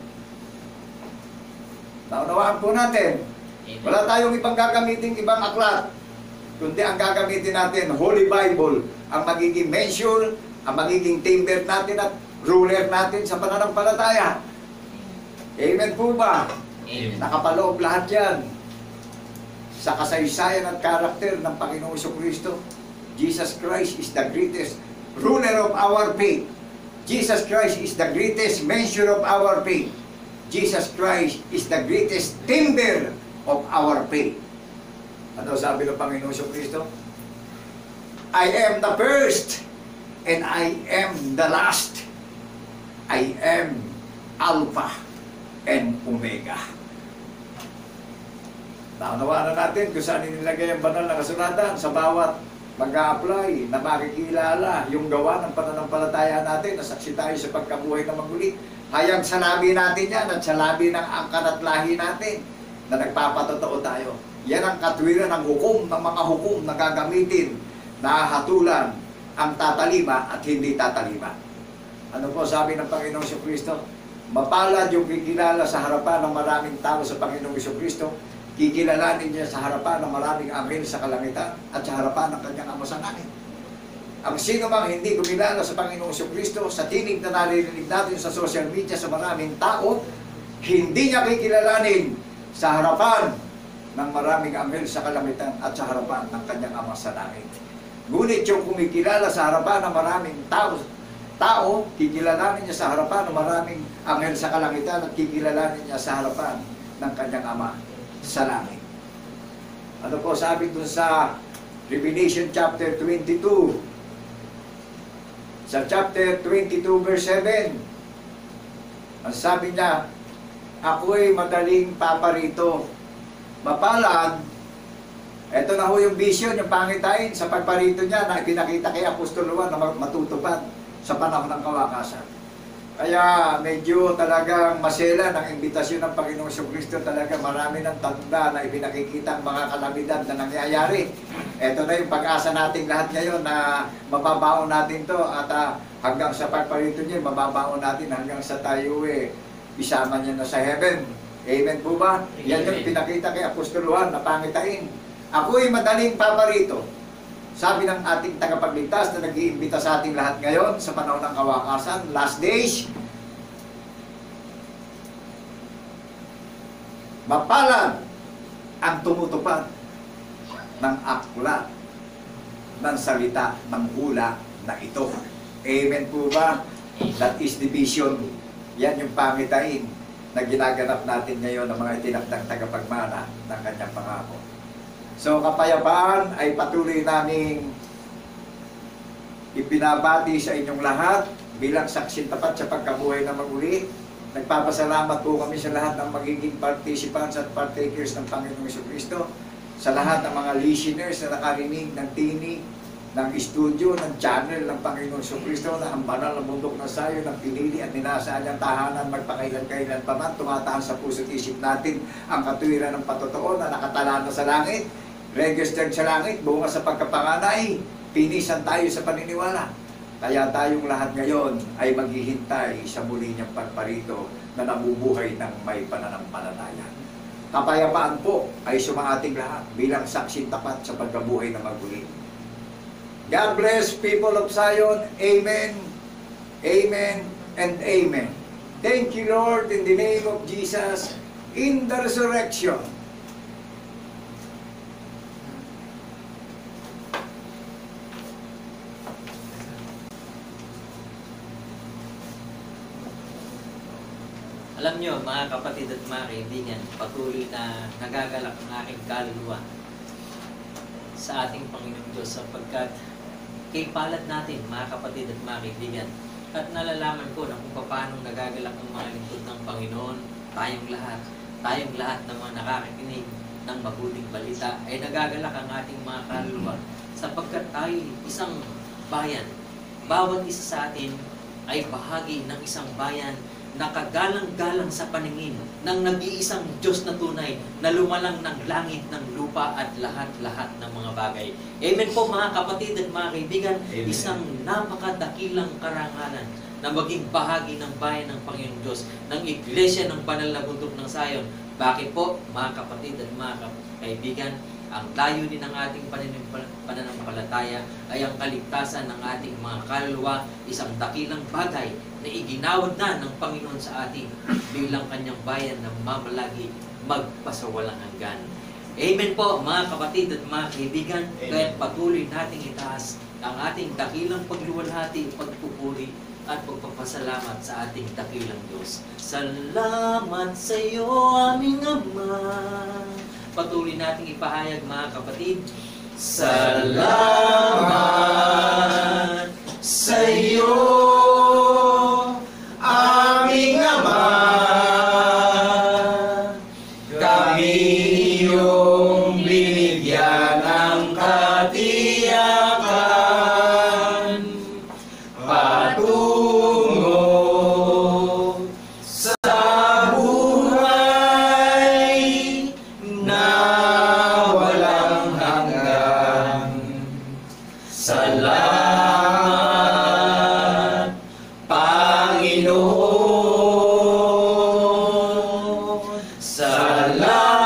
Naunawaan po natin. Wala tayong ibang gagamitin, ibang aklat, kundi ang gagamitin natin, Holy Bible, ang magiging measure, ang magiging timber natin at ruler natin sa pananampalataya. Amen po ba? Amen. Nakapaloob lahat yan sa kasaysayan at karakter ng Panginoong Jesucristo. Jesus Christ is the greatest ruler of our faith. Jesus Christ is the greatest measure of our faith. Jesus Christ is the greatest timber of our faith. Ano sabi ng Panginoong Jesucristo? I am the first and I am the last. I am Alpha and Omega. Naunawaan na natin kung saan inilagay ang banal na kasulatan sa bawat mag-a-apply na makikilala yung gawa ng pananampalataya natin na saksi tayo sa pagkabuhay na maguli. Hayang sa labi natin yan at sa labi ng angkan at lahi natin na nagpapatotoo tayo. Yan ang katwiran ng hukom, ng mga hukom na gagamitin na hatulan ang tatalima at hindi tatalima. Ano po sabi ng Panginoong Jesucristo? Mapalad yung kikilala sa harapan ng maraming tao sa Panginoong Jesucristo, kikilalanin niya sa harapan ng maraming anghel sa kalangitan at sa harapan ng kanyang Ama sa langit. Ang sino mang hindi kumilala sa Panginoong Jesucristo, sa tinig na naririnig natin sa social media sa maraming tao, hindi niya kikilalanin sa harapan ng maraming anghel sa kalangitan at sa harapan ng kanyang Ama sa langit. Ngunit yung kumikilala sa harapan ng maraming tao, kikilalanin niya sa harapan ng maraming anghel sa kalangitan at kikilalanin niya sa harapan ng kanyang Ama sa langit. Ano po sabi dun sa Revelation chapter 22? Sa chapter 22 verse 7, ang sabi niya, ako'y madaling paparito. Mapalad, eto na ho yung vision, yung pangitain sa pagparito niya na pinakita kay Apostol Juan na matutupad sa panahon ng kawakasan. Kaya medyo talagang masela ng imbitasyon ng Panginoong Jesucristo. Talaga marami ng tanda na ipinakikita ang mga kalamidad na nangyayari. Ito na yung pag-asa nating lahat ngayon na mababaon natin to at hanggang sa pagparito niya, mababaon natin hanggang sa tayo isama niya na sa heaven. Amen po ba? Yan yung pinakita kay Apostol Juan na pangitain. Ako'y madaling paparito. Sabi ng ating tagapagligtas na nag-iimbita sa ating lahat ngayon sa panahon ng kawakasan, last days, mapalad ang tumutupad ng aklat ng salita ng hula na ito. Amen po ba? That is the vision. Yan yung pangitain na ginaganap natin ngayon ng mga itinakdang tagapagmana ng kanyang pangako. So, kapayapaan ay patuloy naming ipinabati sa inyong lahat bilang saksing tapat sa pagkabuhay na maguli. Nagpapasalamat po kami sa lahat ng magiging participants at partakers ng Panginoong Jesucristo, sa lahat ng mga listeners na nakarinig ng tinig, ng studio, ng channel ng Panginoong Jesucristo na ang banal ng bundok na sayo ng pinili at ninasaan niyang tahanan magpakailan-kailan pa man, tumatahan sa puso't isip natin ang katuwiran ng patotoo na nakatala na sa langit, registered sa langit, bunga sa pagkapanganay, pinisan tayo sa paniniwala. Kaya tayong lahat ngayon ay maghihintay sa muli niyang pagparito na nabubuhay ng may pananampalataya. Kapayapaan po ay sumaating lahat bilang saksing tapat sa pagkabuhay na maguli. God bless people of Zion. Amen, amen, and amen. Thank you, Lord, in the name of Jesus, in the resurrection. Alam nyo, mga kapatid at mga kaibigan, patuloy na nagagalak ang aking kaluluwa sa ating Panginoong Diyos sapagkat kay palad natin, mga kapatid at mga kaibigan, at nalalaman ko na kung paano nagagalak ang mga lingkod ng Panginoon, tayong lahat ng mga nakakikinig ng mabuting balita, ay nagagalak ang ating mga kaluluwa sapagkat tayo isang bayan. Bawat isa sa atin ay bahagi ng isang bayan nakagalang-galang sa paningin ng nag-iisang Diyos na tunay na lumalang ng langit, ng lupa at lahat-lahat ng mga bagay. Amen po mga kapatid at mga kaibigan. Amen. Isang napakadakilang karangalan na maging bahagi ng bayan ng Panginoong Diyos, ng Iglesia ng Banal na Bundok ng Zion. Bakit po mga kapatid at mga kaibigan? Ang layunin ng ating pananampalataya ay ang kaligtasan ng ating mga kaluluwa, isang dakilang bagay na iginawad na ng Panginoon sa atin bilang kanyang bayan na mamalagi magpasawalang hanggan. Amen po mga kapatid at mga kaibigan. Kaya patuloy nating itaas ang ating dakilang pagluwalhati, pagpupuri at pagpapasalamat sa ating dakilang Diyos. Salamat sa iyo aming Ama. Patuloy nating ipahayag mga kapatid. Salamat sa iyo, aming Ama. Kami iyong binigyan ng katiyakan patungo sa buhay na walang hanggan. Salamat, Panginoon. Salamat,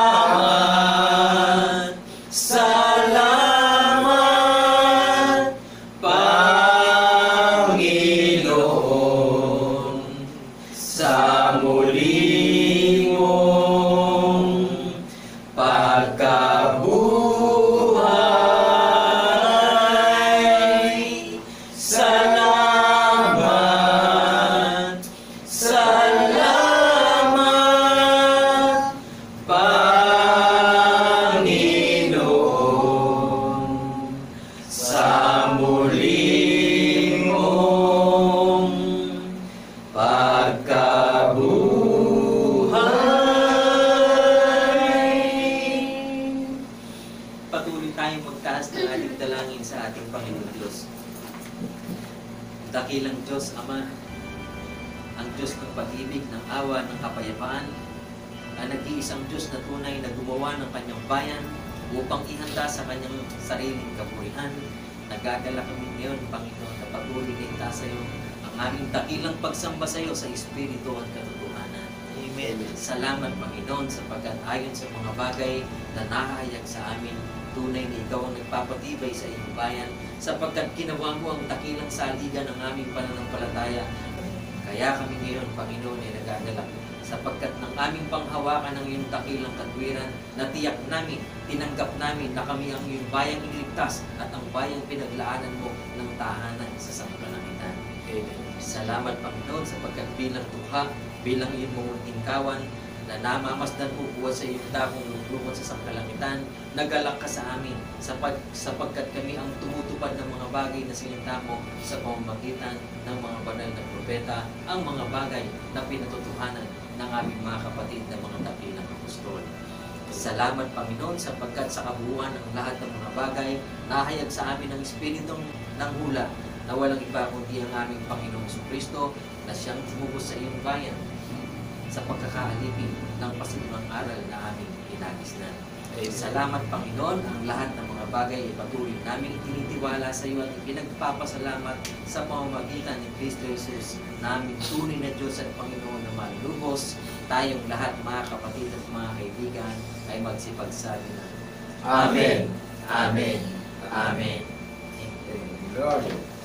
salamat, Panginoon, sa muli mong pagkabuhay. Salamat, salamat, Panginoon. dakilang Diyos Ama, ang Diyos ng pag-ibig, ng awa, ng kapayapaan, ang nag-iisang Diyos na tunay na gumawa ng kanyang bayan upang ihanda sa kanyang sariling kapurihan. Nagagala kami ngayon, Panginoon, na patuloy na itaas sa iyo ang aming dakilang pagsamba sa iyo sa Espiritu at katotohanan. Amen. Salamat, Panginoon, sapagkat ayon sa mga bagay na nakahayag sa amin, tunay na ikaw ang nagpapatibay sa iyong bayan, sapagkat ginawa mo ang dakilang saligan ng aming pananampalataya. Kaya kami ngayon, Panginoon, ay nagagalak sapagkat ng aming panghawakan ng iyong dakilang katwiran, natiyak namin, tinanggap namin na kami ang iyong bayang iniligtas at ang bayang pinaglaanan mo ng tahanan sa sangkalangitan. Amen. Salamat, Panginoon, sapagkat bilang tukha, bilang iyong munting kawan, na namamasdan mo buwan sa iyong dakong luglungan sa sangkalangitan, nagalak ka sa amin sapagkat kami ang tumutupad ng mga bagay na sinita mo sa pamamagitan ng mga banal na propeta, ang mga bagay na pinatutuhanan ng aming mga kapatid na mga dakilang apostol. Salamat, Panginoon, sapagkat sa kabuuan ng lahat ng mga bagay, nahayag sa amin ang Espiritong ng hula na walang iba kundi ang aming Panginoong Jesucristo na siyang tumubos sa iyong bayan sa pagkakaalipin ng pasimang aral na aming inagisnan. Salamat, Panginoon, ang lahat ng mga bagay ay patuloy naming itinitiwala sa iyo at pinagpapasalamat sa pamamagitan ni Kristo Jesus na aming tunay na Diyos at Panginoon na malubos. Tayong lahat, mga kapatid at mga kaibigan, ay magsipagsabi na Amen, Amen, Amen. Lord.